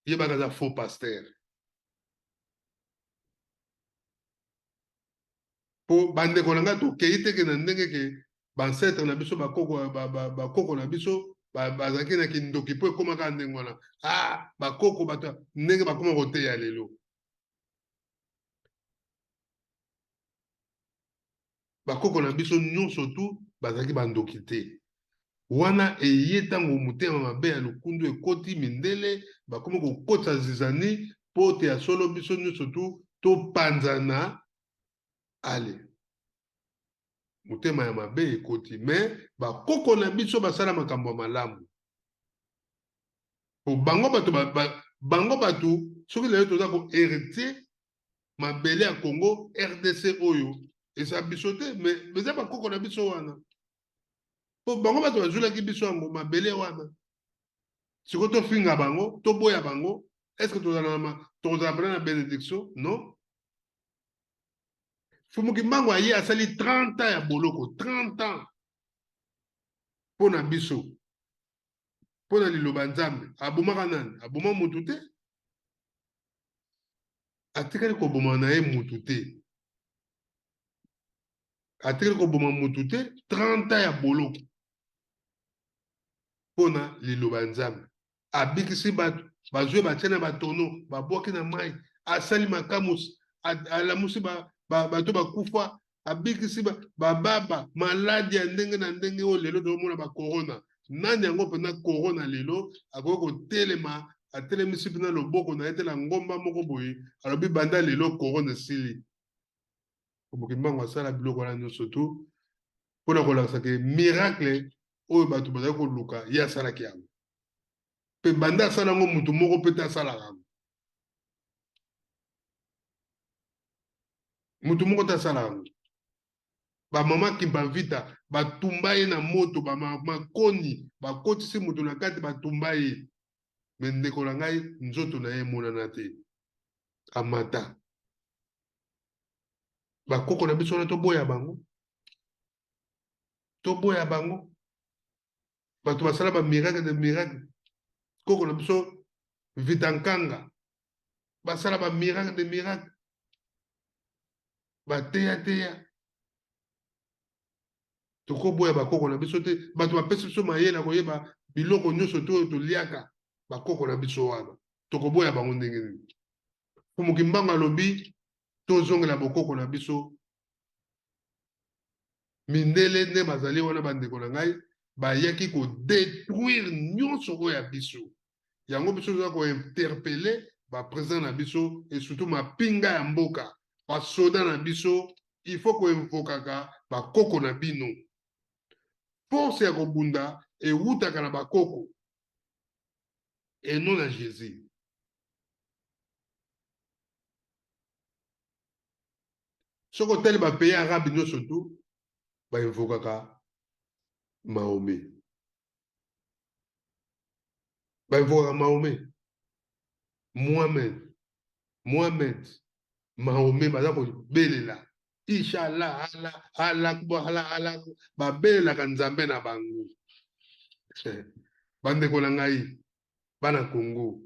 yebaka aza faux paster mpo bandeko na ngai tokei teke na ndenge ke bancetre na biso bakoko na biso bazalaki na kindoki mpo ekomaka ndenge wana bakoko bato ndenge bakoma koteya lelo bakoko na biso nyonso tu bazalaki bandoki te wana eye ntango motema mabe ya lokundu ekoti mindele bakomi kokotisa zizani mpo te ya solo biso nyonso tu topanzana ale motema ya mabe ekoti me bakoko na biso basala makambo ya malamu po bango bato soki lelo toza koherite mabele ya Congo RDC oyo eza biso te me eza bakoko na biso wana po bango bato bazwilaki biso yango mabele wana siko tofinga bango toboya bango estce tozala pena na bénédiction non Fumuki Mbangu aye asali 30 ans ya boloko 30 ans pona biso pona liloba nzambe abomaka nani aboma mutu te atikali koboma na ye mutu te atikali koboma mutu te 30 ans ya boloko pona liloba nzambe abikisi bato bazwe batie na batono babwaki na mai asali makamusi alamusi bato bakufa abikisi bababa maladi ya ndenge na ndenge oyo lelo tozomona bakorona nani yango mpena korona lelo akoki kotelema atelemisi mpena loboko na ye te na ngomba moko boye alobi banda lelo korona esili Fumuki Mbangu asala biloko wana nyonso tu mpona kolakisa ke miracle oyo bato bazali koluka ye asalaki yango mpe banda asala yango mutu moko mpe te asalaka yango mutu moko te asala yango bamama Kimbavita batumba ye na moto bamakoni bakotisi mutu na kati batumba ye me ndeko na ngai nzoto na ye emonana te amata bakoko na biso wana toboya bango bato basala bamiracle de miracle koko na biso Vitankanga basala bamiracle de miracle bateya tokoboya bakoko na biso te bato bapesi biso mayele koyeba biloko nyonso to oyo toliaka bakoko na biso wana tokoboya bango ndenge nini Fumuki Mbangu alobi tozongela bokoko na biso mindele nde bazali wana bandeko na ngai bayaki kodétruire nyonso oyo ya biso yango biso toza kointerpele baprésident na biso et surtout mapinga ya mboka basoda na biso il faut koinvokaka bakoko na bino force ya kobunda ewutaka na bakoko et non na Jésus soko tele bapays arabe nyonso tu bainvokaka Mahomet bainvokaka Mahomet Mohamed Mahomet baza ko belela inshallah ala babelela kanzambe na bango bande ko ngai bana Congo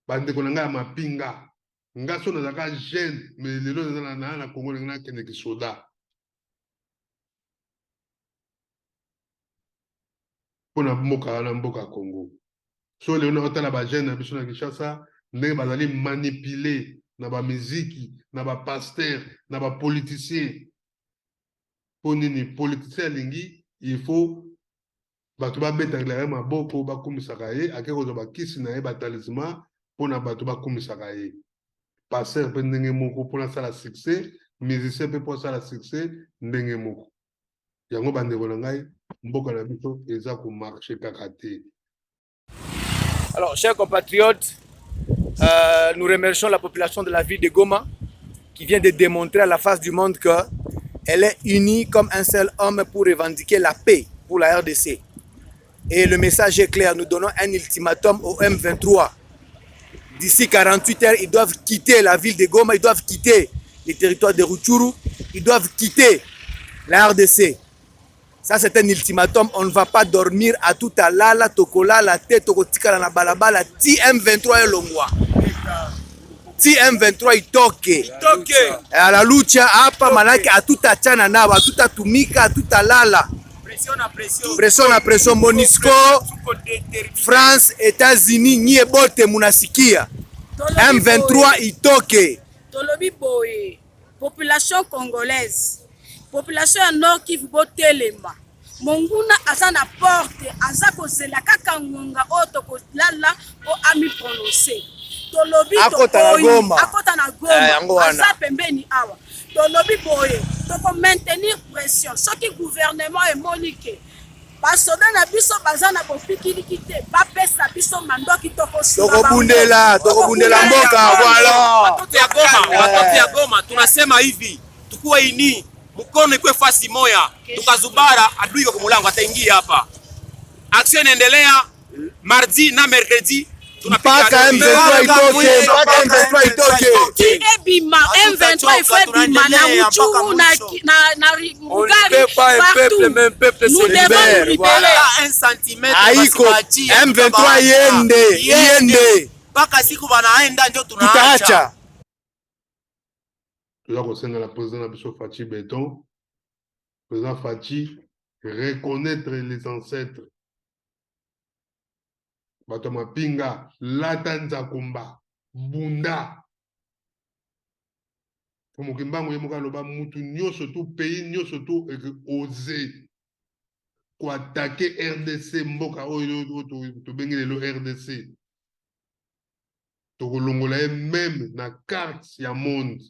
bande ko ngai mapinga ngaso na zaka jeune mais lelo na Congo na kende ki soda pona mboka Congo so lelo na otala ba jeune na biso na Kinshasa ndenge bazali manipuler na ba miziki na ba pasteur na ba politicien poni ni politicien lingi il faut bato ba beta maboko ba kumisaka ye akeko zo ba kisi na ye ba talisman pona bato ba kumisaka ye pasteur pe ndenge moko pona sala succès musicien pe pona sala succès ndenge moko yango bandeko na ngai mboka na biso eza ko marcher kaka te. Alors, chers compatriotes, nous remercions la population de la ville de Goma qui vient de démontrer à la face du monde qu'elle est unie comme un seul homme pour revendiquer la paix pour la RDC. Et le message est clair, nous donnons un ultimatum au M23. D'ici 48 heures, ils doivent quitter la ville de Goma, ils doivent quitter les territoires de Rutshuru, ils doivent quitter la RDC. Ça, c'est un ultimatum. On ne va pas dormir à tout à l'ala, tokola, la tête, tokotika, la balabala, ti M23 et l'ongwa. Ti M23 itoke. À la lucha, hapa manake à tout à tchana naba, à tout à tumika, à tout à lala. Pression na pression, Monisco, France, États-Unis, nie bote munasikia. M23 itoke. Tolobi boye, population congolaise. Population ya Nord Kivu botelema monguna aza na porte aza kozela kaka ngonga oto kolala o ami prononcer tolobi akota na Goma aza pembeni awa tolobi boye toko maintenir pression soki gouvernement et monique basoda na biso baza na bofikiliki te bapesa biso mandoki tokobundela mboka voilà watoto ya Goma tunasema hivi tukuwe ini mkono ikuwe fasi moya tukazubara adui kwa mulango ataingia hapa. Action inaendelea mardi na mercredi tunapaka M23 itoke mpaka M23 itoke ebima M23 ifebima na Rutshuru na Rugari partout nous devons libérer un centimètre aiko M23 yende mpaka siku banaenda ndio tunaacha. Là, au sein de la présidente Abisso Fachi Béton, président Fachi, reconnaître les ancêtres. Batoma Pinga, Latanza Kumba, Bunda. Pour Mokimbango, Yemoka Loba, Moutou, Nyo, surtout pays, Nyo, surtout oser. Pour attaquer RDC, Mboka, to bengi le RDC. To Kolongola, même na carte, ya monde.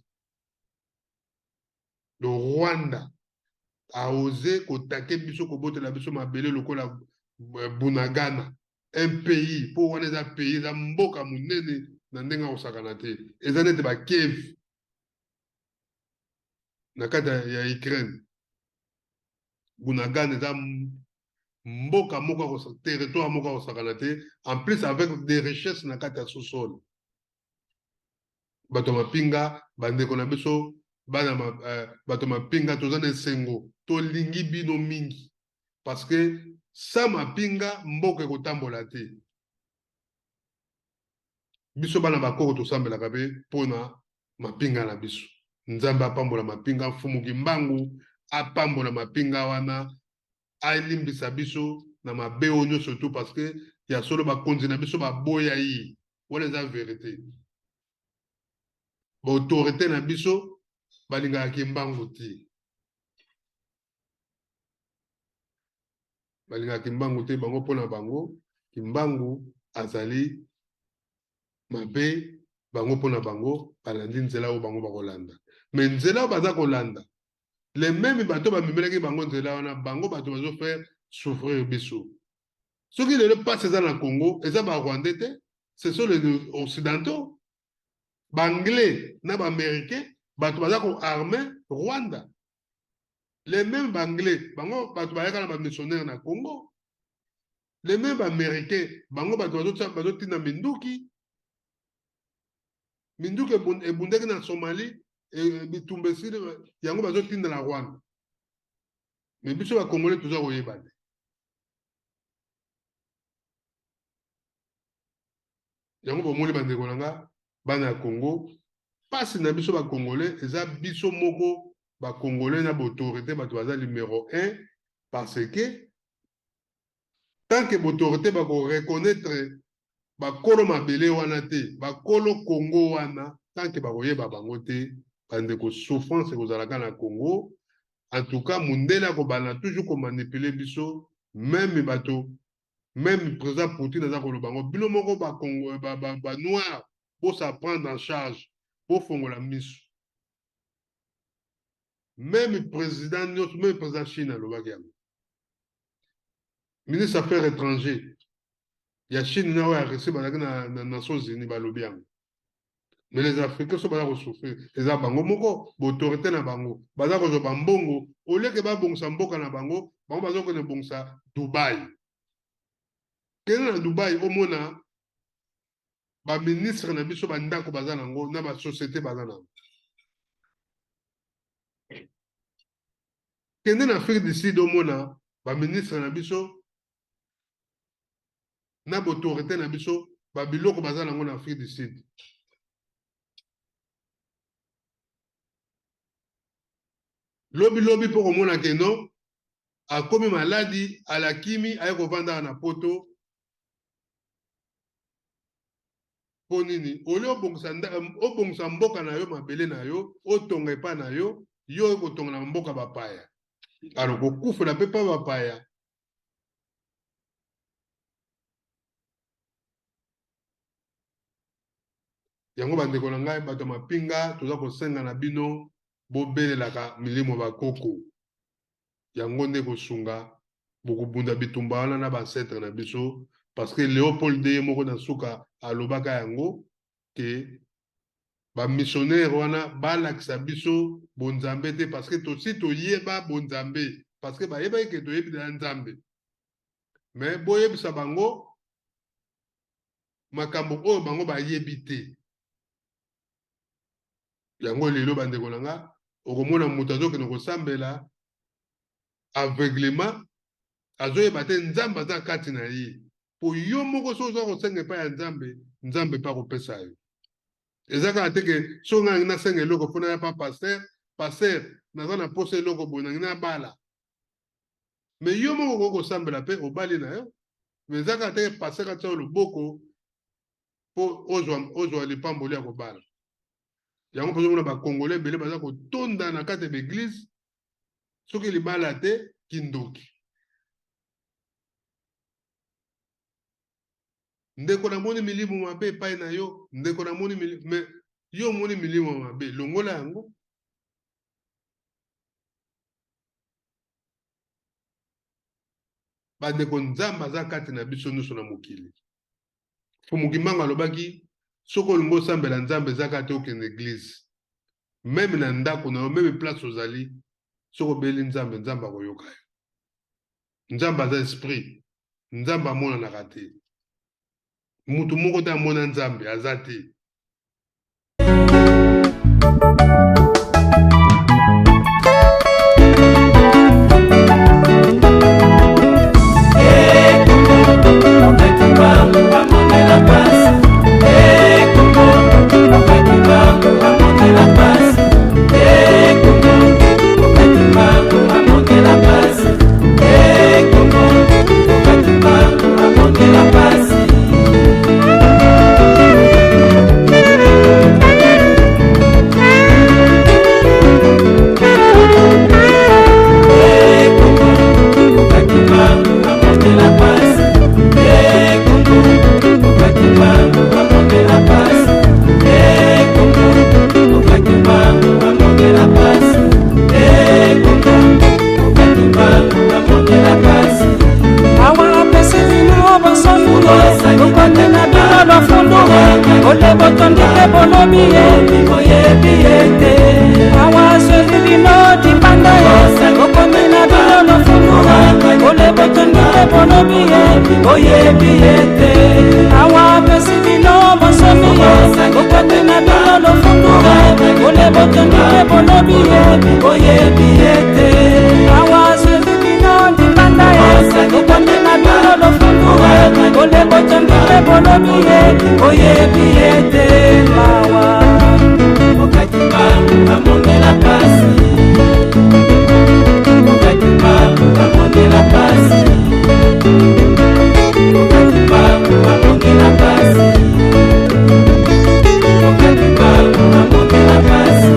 Le Rwanda a osé attaquer biso kobote la biso mabele lokola Bunagana, un pays pour on les pays za mboka munene na ndenga osakana te ezane te ba Kiev na kata ya Ukraine. Bunagana za mboka moka territoire moka osakana te en plus avec des richesses na kata sous-sol. Bato mapinga bande kona biso bana bato mapinga tozana sengo to lingi bino mingi parce que sa mapinga mboka kotambola te biso bana bakoko tosambela kabe pona mapinga na biso nzambe apambola mapinga mfumu kimbangu apambola mapinga wana alimbisa biso na mabe onyo surtout parce que ya solo bakonzi na biso baboya yi wana eza vérité ba autorité na biso balinga kimbangu te balinga kimbangu te bango pona bango kimbangu azali mabe bango pona bango balandi nzela o bango bakolanda mais nzela baza kolanda les mêmes bato bamemelaki bango nzela wana bango bato bazo faire souffrir biso soki lelo passe eza na Congo eza ba Rwandais te ce sont les occidentaux banglais na ba-américains bato baza ko armé Rwanda les mêmes banglais bango bato bayaka na ba missionnaire na Congo les mêmes américains bango bato bazo tina minduki Minduki ebundeki na Somalie et bitumba sili yango bazotinda na Rwanda. Mais biso ba Congolais toujours koyeba. Yango bomoni bandeko nanga bana Congo pasi na biso ba Congolais eza biso moko ba Congolais na autorité bato baza numéro 1 parce que tant que l'autorité va reconnaître bakolo mabele wana te bakolo Congo wana tant que bakoyeba bango te bandeko souffrance kozalaka na Congo en tout cas mundela ko bana toujours ko manipuler biso même bato même président Poutine aza ko bango bino moko ba Congo ba noir pour ça prendre en charge pour fongola miso même président Chine alobaki yango ministre affaires étrangères ya Chine na wa reçu balaki na Nations Unies balobi yango mais les Africains sont pas souffrir les bango moko autorité na bango baza ko zo bambongo au lieu que ba bongsa mboka na bango bango bazo ko ne bongsa Dubai kena na Dubai au mona ba ministre na biso ba ndako baza nango na ba société baza nango kena na Afrique du Sud au mona ba ministre na biso na autorité na biso ba biloko baza nango na Afrique du Sud lobi pour mona que non a comme maladie à la kimi a revendre na poto ponini ole obongsa mboka na yo mabele na yo otonga epa na yo yo kotonga na mboka bapaya alors kokufa na pepa bapaya yango bandeko na ngai bato mapinga toza kosenga na bino bobelelaka milimo bakoko yango nde kosunga bokobunda bitumba wana na bancetre na biso parce que Léopold de moko na suka alobaka yango ke ba missionnaire wana balakisa biso bonzambe te parce que tosi toyeba bonzambe parce que bayeba ke toyebi na nzambe mais boyebisa bango makambo oyo bango bayebi te yango lelo bandeko nanga okomona moto azokende kosambela aveuglement azoyeba te nzambe aza kati na ye po yo moko so oza kosenga epai ya nzambe pa kopesa yo eza kaka te ke so ngangi nasenga eloko mpona ya pa paster naza na posa eloko boye nangi nabala me yo moko kokosambela mpe obali na yo me eza kaka te ke paster atia loboko mpo ozwa lipamboli ya kobala yango mpozo mona bakongolais ebele baza kotonda na kati ya baeglise soki libala te kindoki ndeko namoni milimo mabe epai na yo ndeko namoni me yo omoni milimo mabe longola yango bandeko nzambe aza kati na biso nyonso na mokili Fumukimbango alobaki soko olingi osambela nzambe eza kaka te okende eglise meme na ndako na yo meme place ozali soko obeli nzambe nzambe akoyoka yo nzambe aza esprit nzambe amonanaka te mutu moko te amona nzambe aza te Oye, botondike bolobi ye oyebi ete awa Jésus bino libanda ye okonde na bino lofundu ole botondike bolobi ye oyebi ete mawa okakima amondela pasi okakima amondela pasi okakima amondela pasi okakima amondela pasi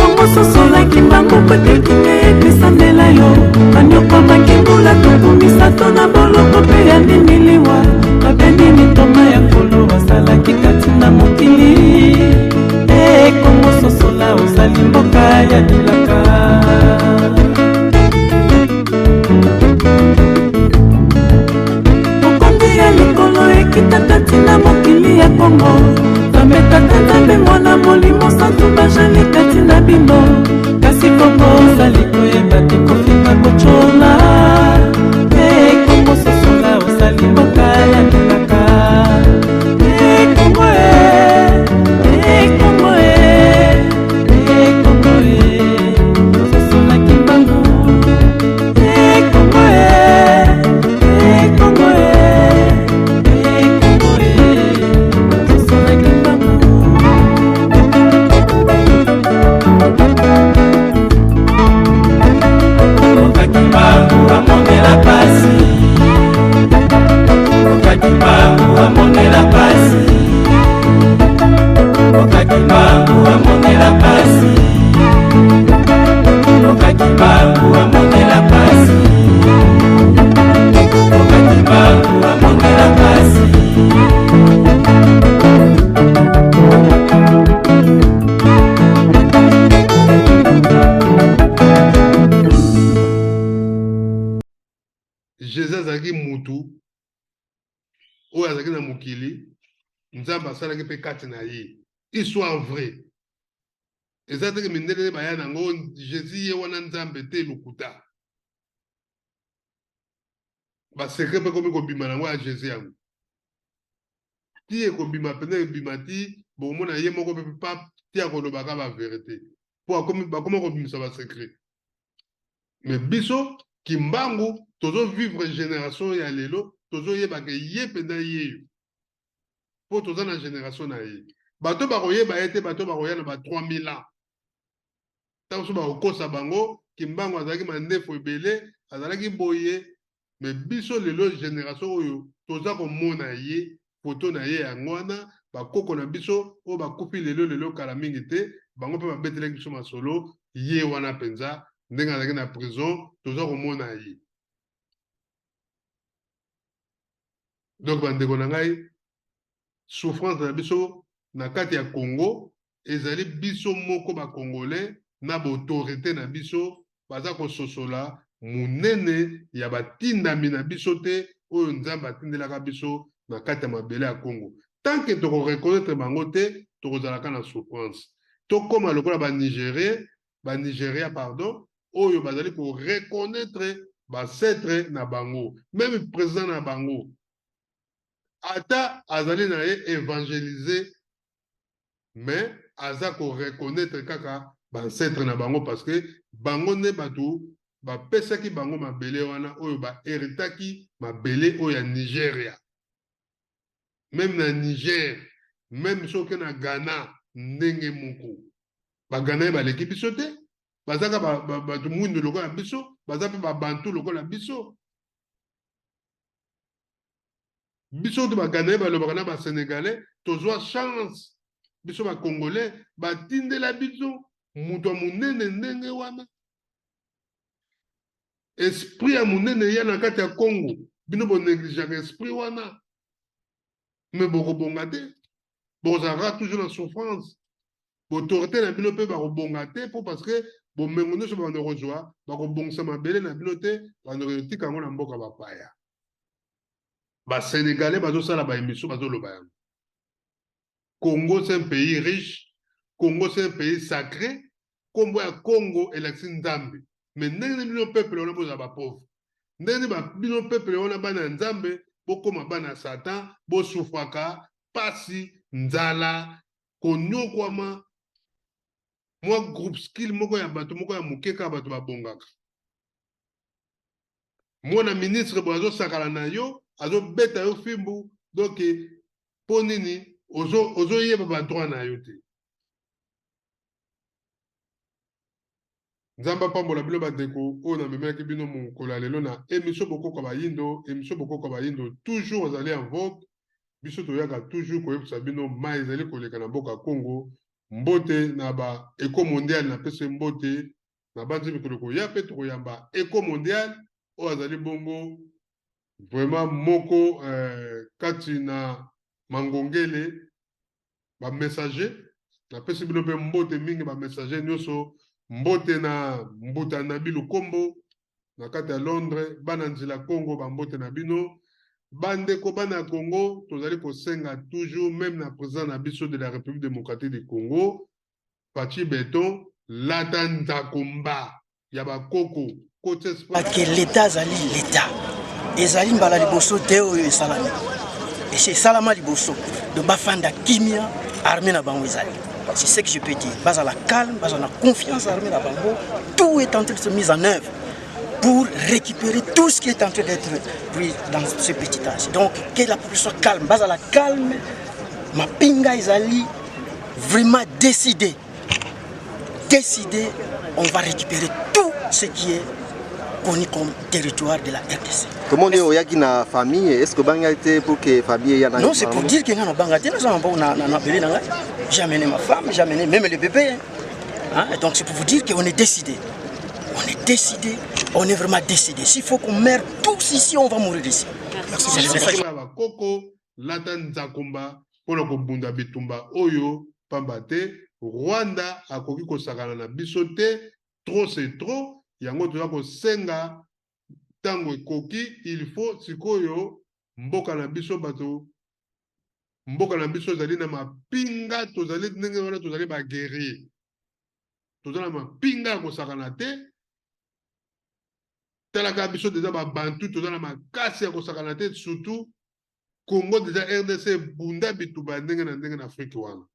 omososolaki mbango kotekine ekwisambela yo banyoko makembula tokumisato na boloko mpe ya ndimiliwa babeni mitoma ya kolo basalaki kati na mokili ekomososola ozali mboka ya bilaka mokonzi ya likolo ekitaka ntina mokili ya kongo bametaka nzambe mwana molimo santu bajali kati na bino kasi kongo ozali koyeba te kofika kocola ekomososola ozali mboka ya bilaka ekongo ekongo ekongo sosolaki mbangu ekongo ekongo ekongo sosolaki mbangu okakimbangu amondela pasi okakimbangu amondela pasi okakimbangu amondela pasi okakimbangu amondela pasi okakimbangu amondela pasi Jésus azalaki mutu oyo azalaki na mokili nzambe asalaki mpe kati na ye histoire vrai eza teke mindele baya nango Jésus ye wana nzambe te lokuta basekre mpe komi kobima nango ya Jésus yango ti ekobima pene ebima ti bomona ye moko mpe pa ti akolobaka baverité mpo bakoma kobimisa basekre me biso kimbangu tozovivre génération ya lelo tozoyebaka ye mpenza yeyo mpo toza na génération na ye bato bakoyeba ye te bato bakoya na ba 3000 ans ntango so bakokosa bango kimbangu azalaki mandefu ebele azalaki boye me biso lelo génération oyo toza komona ye foto na ye yango wana bakoko na biso oyo bakufi lelo kala mingi te bango mpe babetelaki biso masolo ye wana mpenza ndenge azalaki na prison toza komona ye donc bandeko na ngai souffrance na biso na kati ya Congo ezali biso moko bakongolais na baautorité na biso baza kososola munene ya batindami na biso te oyo nzambe atindelaka biso na kati ya mabele ya Congo tant que tokoreconnaître bango te tokozalaka na souffrance tokoma lokola Nigeria pardon oyo bazali ko reconnaître basetre na bango même président na bango ata azali na ye évangéliser mais aza ko reconnaître kaka basetre na bango parce que bango ne bato bapesaki bango mabele wana oyo bahéritaki mabele oyo ya Nigeria même na Niger même soki na Ghana ndenge moko bagana baleki biso te bazaka bato mwindu lokola biso baza mpe babantu lokola biso biso to bagana balobaka na basénégalais tozwa chance biso bakongolais batindela biso moto ya monene ndenge wana esprit ya monene ya na kati ya Congo bino bonégligaka esprit wana me bokobonga te bozalaka toujours na souffrance autorité na bino mpe bakobonga te mpo parce que bomengo nyonso bando kozwa bakobongisa mabele na bino te bando kotika yango na mboka bapaya basénégalais bazosala baémission bazoloba yango Congo c'est un pays riche Congo c'est un pays sacré kombo ya Congo elakisi nzambe mais ndenge bino peuple on a besoin ba pauvre ndenge bino peuple on a bana nzambe bokoma bana satan bosufaka pasi nzala konyokwama moi groupe skill moko ya bato moko ya mukeka bato babongaka mwana ministre bo azosakala na yo azobeta yo fimbu donc po nini ozoyeba badroit na yo te nzamba pambola bino bandeko oyo namemaki bino mokolo ya lelo na émission bokoko bayindo toujours ozali en vogue biso toyaka toujours koyebisa bino mai ezali koleka na mboka Congo mbote na ba éco mondial na pese mbote na banzi mikolo koya pe tokoyamba éco mondial oyo azali bongo vraiment moko kati na mangongele ba messager na pese bino pe mbote mingi ba messager nyonso mbote na mbuta na bilu kombo na kati ya Londres bana nzila Congo ba mbote na bino bandeko bana Congo tozali kosenga toujours même na président na biso de la République démocratique du Congo Faci Beton lata nzakomba ya bakoko côté que l'état zali l'état ezali mbala liboso te oyo esalami et c'est salama liboso de bafanda kimia armée na bango ezali. C'est ce que je peux dire. Bas à la calme, bas à la confiance armée à Bango, tout est en train de se mettre en œuvre pour récupérer tout ce qui est en train d'être pris dans ce petit âge. Donc, que la population soit calme, bas à la calme, ma pinga Isali, vraiment décidé, on va récupérer tout ce qui est connu comme territoire de la RDC. Comment est-ce qu'il y a une famille? Est-ce que Banga était pour que famille ait? Non, c'est pour dire qu'il y a une Banga. J'ai amené ma femme, j'ai amené même le bébé. Hein? Et donc c'est pour vous dire qu'on est décidé. On est décidé, on est vraiment décidé. S'il faut qu'on meure tous ici, on va mourir ici. C'est le message. Rwanda a koki kosakana na biso te, trop c'est trop. Yango toza kosenga tango ekoki il faut sikoyo mboka na biso bato mboka na biso zali na mapinga tozali ndenge wana tozali ba guerrier tozala mapinga kosakana te talaka biso déjà ba bantu tozala makasi ya kosakana te surtout Congo déjà RDC bunda bituba ndenge na Afrique wana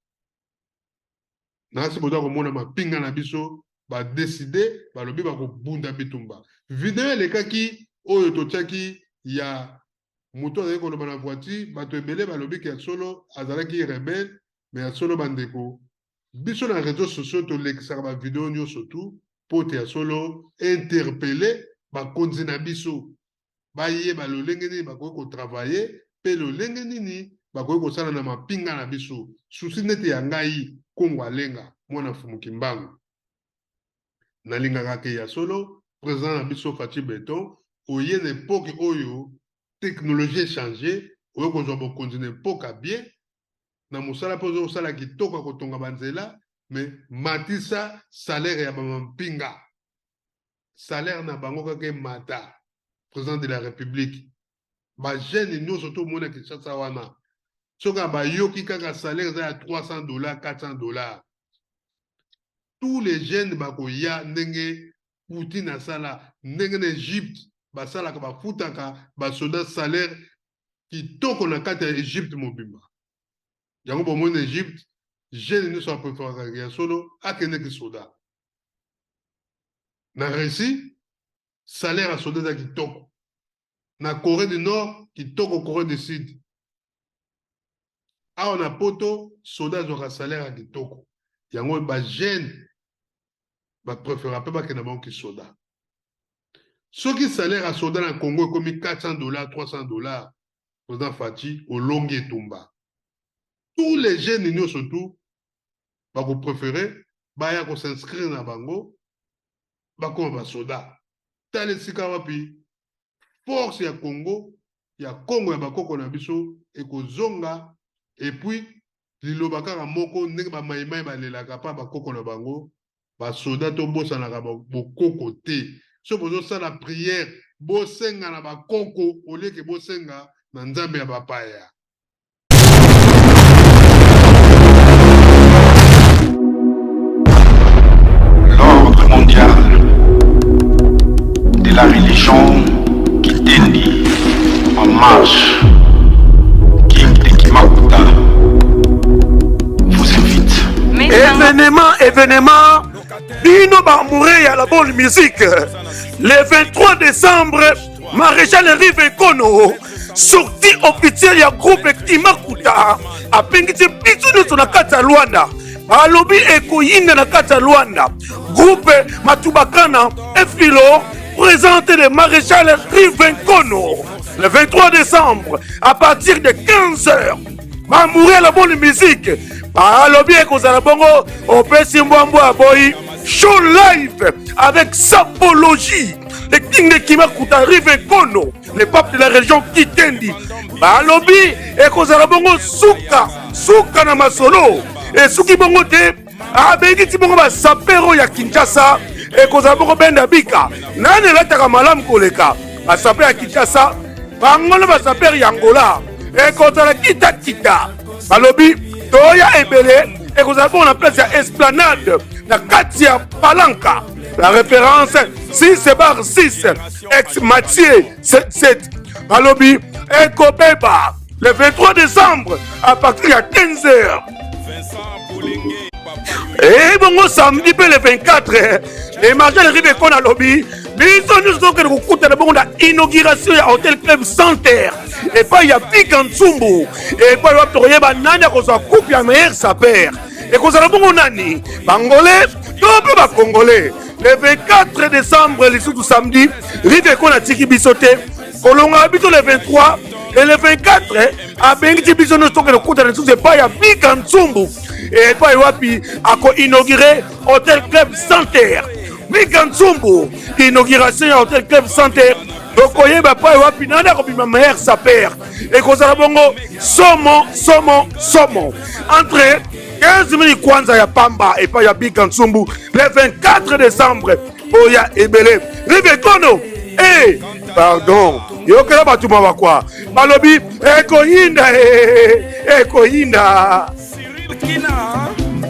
na si boda komona mapinga na biso ba décider ba lobi ba ko bunda bitumba vidéo lekaki oyo totiaki ya moto azali koloba na voiture bato ebele ba lobi ki solo azalaki rebelle mais solo bandeko biso na réseaux sociaux tolekisaka ba vidéo nyonso tout pote ya solo interpeller ba konzi na biso bayeba lolenge nini bakoki kotravailler pe lolenge nini bakoki kosala na mapinga na biso susi nete ya ngai Kongo alenga mwana fumuki mbangu nalingaka ke ya solo président na biso Faci Beton oye na époque oyo technologie changé oyo kozwa bokonzi na époque bien na mosala mpo ozosala kitoko kotonga banzela mais matisa salaire ya bamampinga salaire na bango kaka mata président de la république bagene nyonso tomona Kinshasa wana soka bayoki kaka salaire eza ya $300 $400 tous les jeunes bakoya ndenge Poutine asala ndenge na Egypte basalaka bafutaka basoda salaire kitoko na kati ya Egypte mobimba yango bomona Egypte jeune nyonso apreferaka ya solo akendeki soda na Russie salaire ya soda eza kitoko na Corée du Nord kitoko Corée du Sud awa na poto soda azwaka salaire ya kitoko yango bajeune bapréféra mpe bakenda bango kisoda soki salaire ya soda na Congo ekomi $400 $300 président Faci olongi etumba tous les jeunes nyonso tout bakopréféré baya kos'inscrire na bango bakoma basoda tala esika wapi force ya Congo ya bakoko na biso ekozonga epuis liloba kaka moko ndenge bamaimai balelaka pa bakoko na bango basoda to bosanaka bokoko te so bozosala prière bosenga na bakoko oleke bosenga na nzambe ya bapaya. L'ordre mondial événement, Bino Bamouré à la bonne musique. Le 23 décembre, Maréchal Rive Kono, sortie officielle du groupe Kimakuta, a pengiti biso sur la carte à Luanda. Alobi Ekoyinda na carte à Luanda. Groupe Matubakana et Philo présente le Maréchal Rive Kono. Le 23 décembre, à partir de 15h, Bamouré à la bonne musique. Alobi Ekozala Bongo, on peut Simbouambo Aboyi, show live avec Sapologie. Le king de Kimakuta Rive Kono, le pape de la région Kitendi. Balobi Ekozala Bongo Souka na Masolo. Et Souki Bongo te, Abengiti Bongo ba Sapero ya Kinshasa, Ekozala Bongo Benda Bika. Nane lataka malam koleka, ba Sapero ya Kinshasa, Bangolo ba Sapero ya Angola, Ekozala Kita. Balobi, Toya Ebele, Ekozala Bongo na place ya Esplanade, na Katia Palanka. La référence 6/6, ex-Mathieu 77. Balobi, Eko Beba, le 23 décembre, à partir de 15h. Et bon, samedi, le 24, les marchés de Rive Kono lobby, nous sommes l'inauguration à Hôtel Club Center. Et pas il y a Pikantsumbu. Et pas il y a Banana qui a coupé à meilleur sa père. Et qu'on a bon nani, Bangolais, tout le Congolais. Le 24 décembre, le samedi, Rive Kono a tiki bisoté. Kolonga habite le 23 et le 24 a Bengiti Bisono stocké le coup de la c'est pas il y a Pikantsumbu. Et pas Wapi a inauguré Hôtel Club Center. Pikantsumbu, inauguration à Hôtel Club Center. Donc, il y a pas Wapi Nana comme ma mère sa père. Et qu'on a bongo saumon. Entre 15 minutes Kwanza ya Pamba et pas ya Pikantsumbu. Le 24 décembre, Oya Ebele. Rive Kono. Pardon. Yokela batuma bakwa. Balobi Ekoyinda.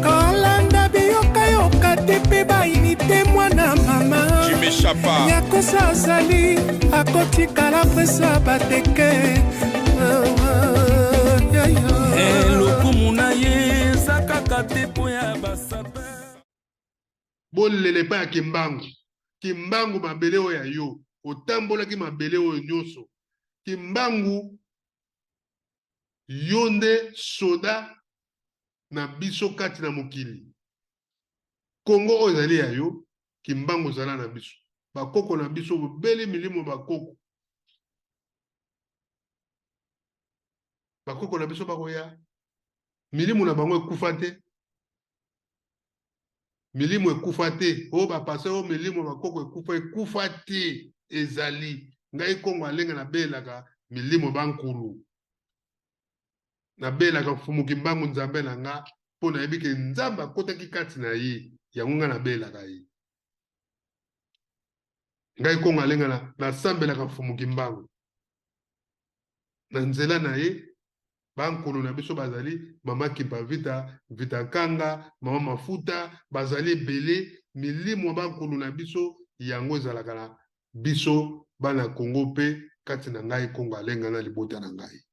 Kalanda biyoka tepe ba inite mwana mama. Nyakosa azali akotika la presa bateke. Lokumuna ye sakaka tepo ya basape. Bolele pa ya Kimbangu mabele oya yo. Otambola ki mabele oyo nyonso. Kimbangu yonde soda na biso kati na mokili. Kongo oyo ezali ya yo, Kimbangu zala na biso. Bakoko na biso beli milimo bakoko. Bakoko na biso bakoya. Milimo na bango ekufa te. Milimo ekufa te. O bapase o milimo bakoko ekufa te. Ezali ngai Kongo alenga na belaka milimo bankulu na belaka Mfumu Kimbangu Nzambe na nga po na yebike Nzamba kotaki kati na ye yango nga na belaka ye ngai Kongo alenga na sambelaka Mfumu Kimbangu na nzela na ye bankulu na biso bazali mama Kipa Vita Kanga mama Mafuta bazali belé milimo bankulu na biso yango ezalaka na biso bana Kongo pe kati na ngai Kongo alenga na libota na ngai.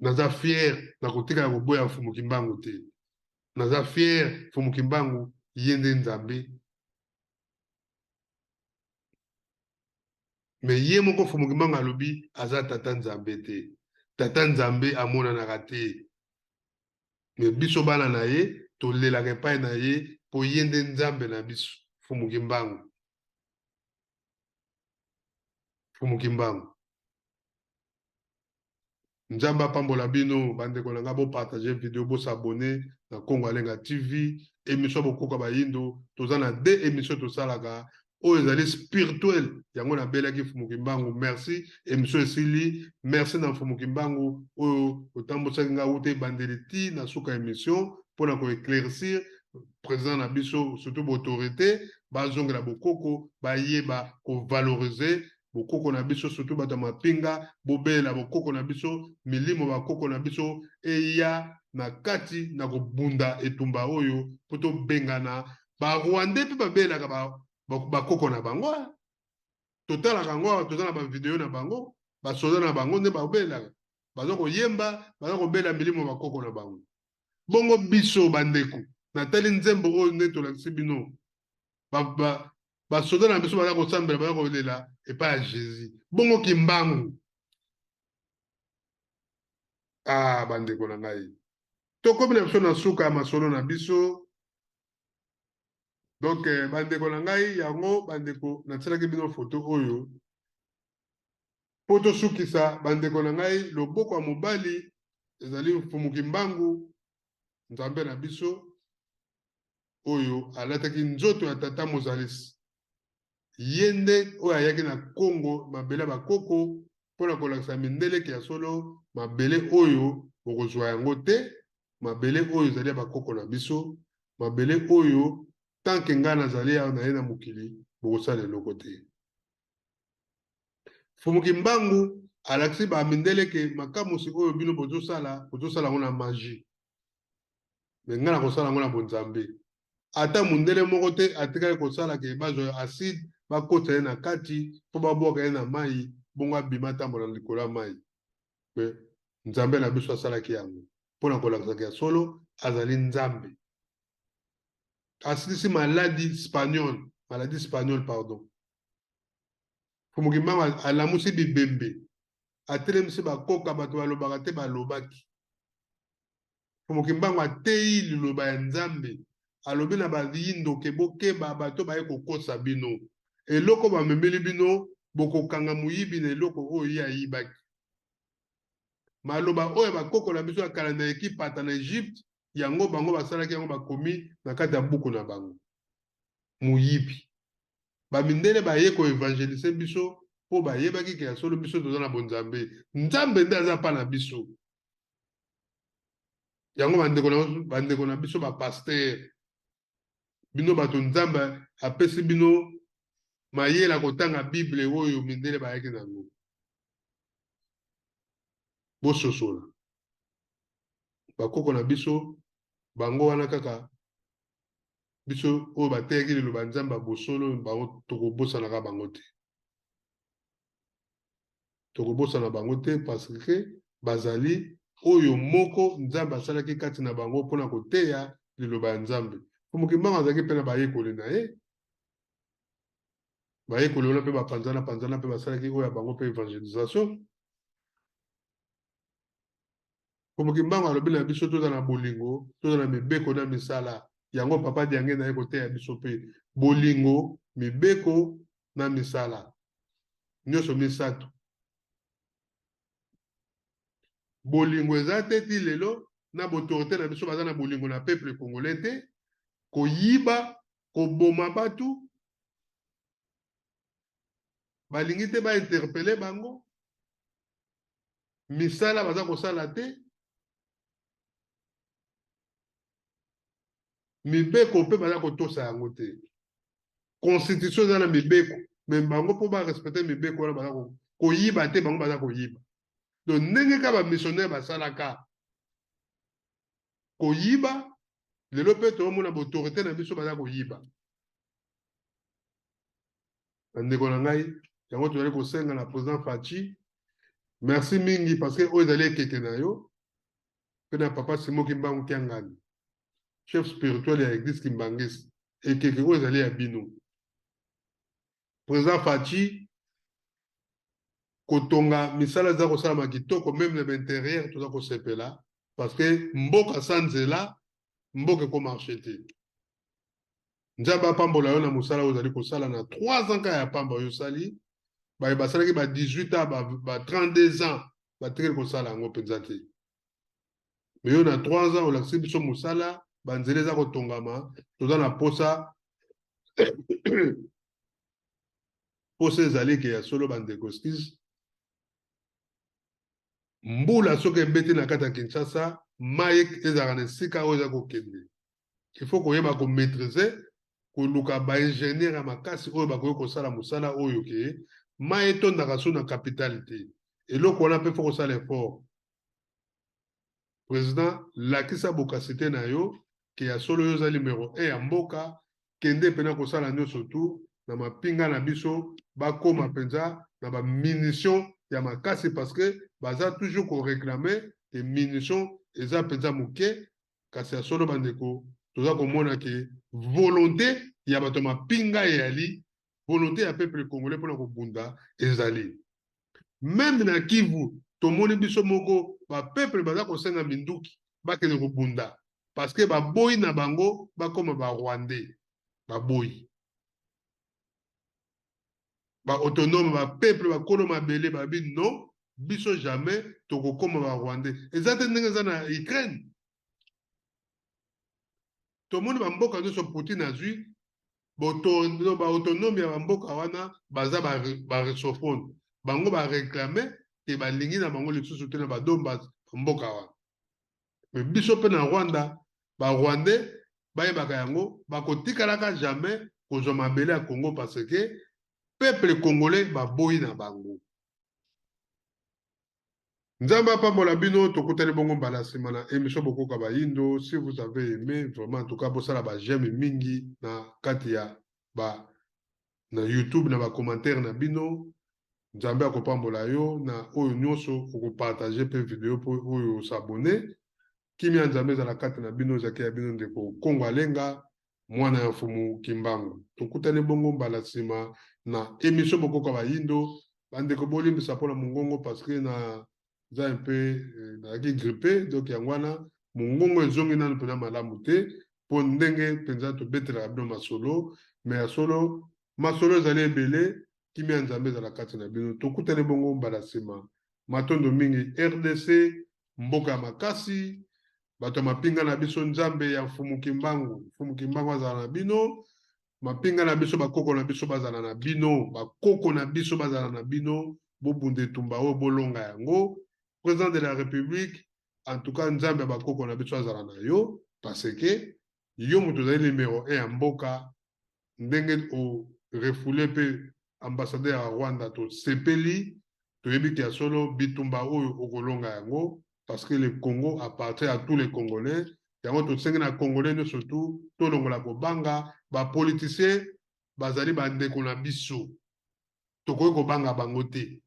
Naza fier na kotika ya koboya Mfumu Kimbangu te. Naza fier Mfumu Kimbangu yende Nzambe. Me ye moko Mfumu Kimbangu alobi aza tata Nzambe te. Tata Nzambe amona na rate. Me biso bana na ye tolelaka epai na ye po yende Nzambe na biso Mfumu Kimbangu. Mfumu Kimbangu. Nzamba pambola bino bandeko na nga bo partager vidéo bo s'abonner na Congo Alenga TV émission bokoka bayindo tozana deux émissions to salaka o ezali spirituel yango na belaki Mfumu Kimbangu merci émission esili merci na Mfumu Kimbangu o otambosa nga ute bandeliti na suka émission pour na ko éclaircir président na biso surtout autorité bazongela bokoko bayeba ko valoriser bokoko na biso surtout bato mapinga bobela bokoko na biso milimo bakoko na biso eya na kati na kobunda etumba oyo poto bengana ba Rwandais pe babelaka bakoko na bango totala kango tozana ba vidéo na bango ba soda na bango nde babelaka bazo ko yemba bazo ko bela milimo bakoko na bango bongo biso bandeko natali nzembo oyo nde tolakisi bino basoda na biso baza kosambela baza kolela epai ya jésus bongo kimbangu bandeko na ngai tokomi na biso na suka ya masolo na biso donc bandeko na ngai yango bandeko natielaki bino foto oyo mpo tosukisa bandeko na ngai loboko ya mobali ezali mfumuki mbangu nzambe na biso oyo alataki nzoto ya tata mozalisi ye nde oyo ayaki na kongo mabele bakoko mpona kolakisa mindeleki ya solo mabele oyo bokozwa yango te mabele oyo ezali ya bakoko na biso mabele oyo tanke ngai nazali awa na ye na mokili bokosala eloko te fumuki mbangu alakisi bamindeleke makamusi oyo bino bozosala yango na magie me ngai na kosala yango na bonzambe ata mundele moko te atikali kosala ke bazwa acide bakota ye na kati mpo babwaka ye na mai bongo abima atambola likolo ya mai me nzambe na biso asalaki yango mpona kolakisaki ya solo azali nzambe asilisi maladie spagnole pardon fumuki mbangu alamusi bibembe atelemisi bakoka bato balobaka te balobaki fumuki mbangu ateyi liloba ya nzambe alobi na bayindo ke bokeba bato baye kokosa bino eloko bamemeli bino bokokanga moyibi na eloko oyo ye ayibaki maloba oyo bakoko na biso ya kala na ekipata na Egypte yango bango basalaki yango bakomi na kati ya buku na bango moyibi bamindele baye koevangelise biso mpo bayebaki ke ya solo biso toza na bonzambe nzambe nde aza pa na biso yango bandeko na biso bapaster bino bato nzambe apesi bino mayela kotanga bible oyo mindele bayaki nango bososola bakoko na biso bango wana kaka biso oyo bateyaki liloba nzambe bosolo bango tokobosanaka bango te tokobosana bango te parce que bazali oyo moko nzambe asalaki kati na bango mpona koteya liloba ya nzambe fumuki mbangu azalaki mpe na bayekoli na ye bayekoli wana mpe bapanzana mpe basalaki oyo ya bango mpe evangelisation fumuki mbangu alobi na biso toza na bolingo toza na mibeko na misala yango papa diange na ye koteya biso mpe bolingo mibeko na misala nyonso misato bolingo eza te ti lelo na botorite na biso baza na bolingo na peuple congolais te koyiba koboma bato balingi te bainterpele bango misala baza kosala te mibeko mpe baza kotosa yango te constitution eza na mibeko me bango mpo barespecte mibeko wana baza koyiba te bango baza koyiba donc ndenge ka bamissionnaire basalaka koyiba lelo mpe toomona baautorité na biso baza koyiba bandeko na ngai yango tozali kosenga na président Faci merci mingi parce que oyo ezali ekeke na yo mpe na papa Simo Kimbangu Kiangani chef spirituel ya église Kimbangisi ekeke oyo ezali ya bino président Faci kotonga misala eza kosalama kitoko meme na baintérieur toza kosepela parce que mboka sa nzela mboka ekomarche te nzambe apambola yo na mosala oyo ozali kosala na 3 ans kaka ya pamba oyo osali baye basalaki ba 18 ans ba 32 ans batekeli kosala yango mpenza te me yo na 3 ans olakisi biso mosala banzela eza kotongama toza na posa posa ezali ke ya solo bandeko skis mbula soki ebeti na kati ya Kinshasa mai ezalaka na esika oyo eza kokende il faut koyeba komaîtriser koluka baingénieur ya makasi oyo bakoki kosala mosala oyo ke mai etondaka so na capitale te eloko wana mpe fo kosala effort président lakisa bokasite na yo ke ya solo oyo oza numero 1 ya mboka kende mpena kosala nyonso tu na mapinga na biso bakoma mpenza na bamunition ya makasi parce que baza toujours koréclame ke munition eza mpenza moke kasi ya solo bandeko toza komona ke volonté ya bato mapinga eyali volonté ya peuple congolais mpona kobunda ezali même na Kivu tomoni biso moko bapeuple baza kosenga minduki bakende kobunda parce que baboyi na bango bakoma barwandais baboyi baautonome bapeuple bakolo mabele babi non biso jamais tokokoma barwandais eza te ndenge eza na Ukraine tomoni bamboka nyonso Poutine azwi baautonome ya bamboka wana baza baresophone bango bareklame ke balingi na bango lisusu te na badomba bamboka wana me biso mpe na Rwanda barwandais bayebaka yango bakotikalaka jamais kozwa mabele ya Congo parce que peuple congolais baboyi na bango nzambe apambola bino tokutani bongo mbala nsima na émission bokoka bayindo si vous avez aimé vraiment en tout cas bosala bajeme mingi na kati ya na YouTube na bacommentaire na bino nzambe akopambola yo na oyo nyonso okopartage pe video po oyo osabone kimia nzambe ezala kati na bino ezaki ya bino ndeko Kongo Alenga mwana ya mfumu Kimbangu tokutani bongo mbala nsima na émission bokoka bayindo bandeko bolimbisa mpona mongongo parce que na za un peu naki grippé donc yangwana mongongo ezongi nanu mpena malamu te po ndenge mpenza tobetelaka bino masolo me ya solo masolo ezali ebele kimia nzambe ezala kati na bino tokutani bongo mbala nsima matondo mingi RDC mboka ya makasi bato ya mapinga na biso nzambe ya mfumu Kimbangu azala na bino mapinga na biso bakoko na biso bazala na bino bakoko na biso bazala na bino bobunda etumba oyo bolonga yango président de la République en tout cas nzambe ya bakoko na biso azala na yo parce que yo moto ozali numéro 1 ya mboka ndenge o refoule pe ambassadeur ya Rwanda to sepeli toyebi ya solo bitumba oyo okolonga yango parce que le Congo appartient à tous les Congolais yango tosengi na Congolais ne surtout tolongola kobanga bapoliticien bazali bandeko na biso tokoki kobanga bango te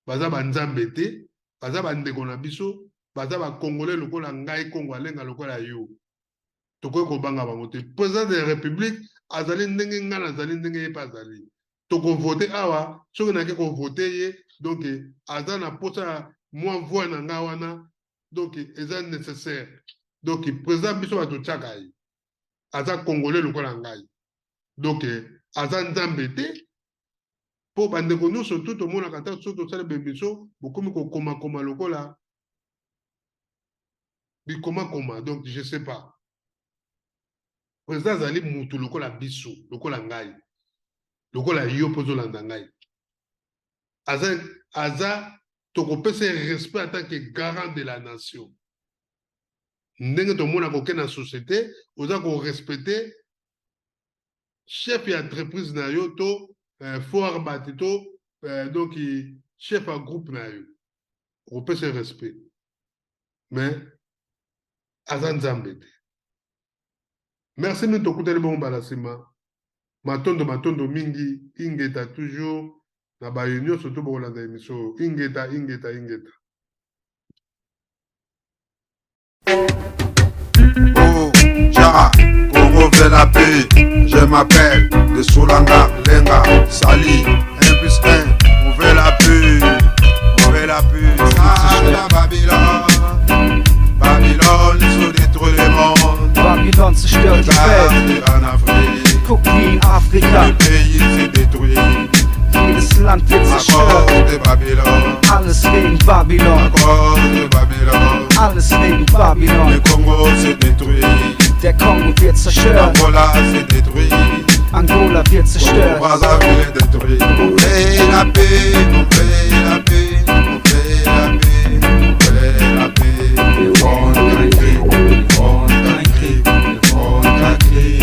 baza banzambe te baza bandeko na biso baza bakongolais lokola ngai Kongo Alenga lokola yo tokoki kobanga bango te président de la République azali ndenge ngai nazali ndenge ye mpe azali tokovote awa soki nake kovote ye donc aza na posa mwa voix na ngai wana donc eza nécessaire donc président biso batotiaka ye aza congolais lokola ngai donc aza nzambe te po bandeko nyonso tu tomonaka ntango soki tosala bebiso bokomi kokomakoma lokola bikomakoma donc je sais pas président azali mutu lokola biso lokola ngai lokola yo mpo ozolanda ngai aza tokopesa respect en tant que garant de la nation ndenge tomona koke na société oza korespecte chef ya entreprise na yo to fort bati to donc chef ya groupe na yo okopesa respect mais aza nzambe te merci mingi tokutani bongo mbala nsima matondo mingi ingeta toujours na bayo nyonso to bokolanda émission ingeta Oh, Jara, Congo veut la paix. Je m'appelle de Soulanga, Lenga, Sali, 1+1. On veut la paix, on veut la paix. Sala, Babylone, Babylone, ils ont détruit le monde. Babylone zerstört die Welt. En Afrique, Guck wie in Afrika. le pays s'est détruit. Jedes Land wird À cause zerstört. de Babylone, Alles wegen Babylon. à cause de Babylone. Alles wegen Babylon. Le Congo s'est détruit. Der Kongo wird zerstört. Angola s'est détruit. Angola wird zerstört. Brazzaville est détruit. On fait la paix, on fait la paix, on fait la paix, on fait la paix. Wir wollen kein Krieg, wir wollen kein Krieg, wir wollen kein Krieg.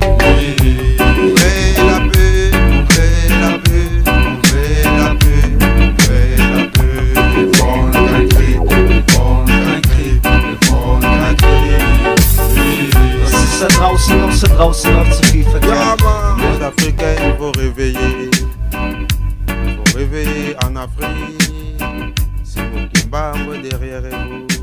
On fait la paix, on fait la paix, on fait la paix, on fait la paix. Wir wollen kein Krieg, wir wollen kein Krieg, wir wollen kein Krieg. Was ist da draußen läuft zu viel verkehrt. Les Africains, il faut réveiller. Il faut réveiller en Afrique. C'est mon Kimbangu derrière vous.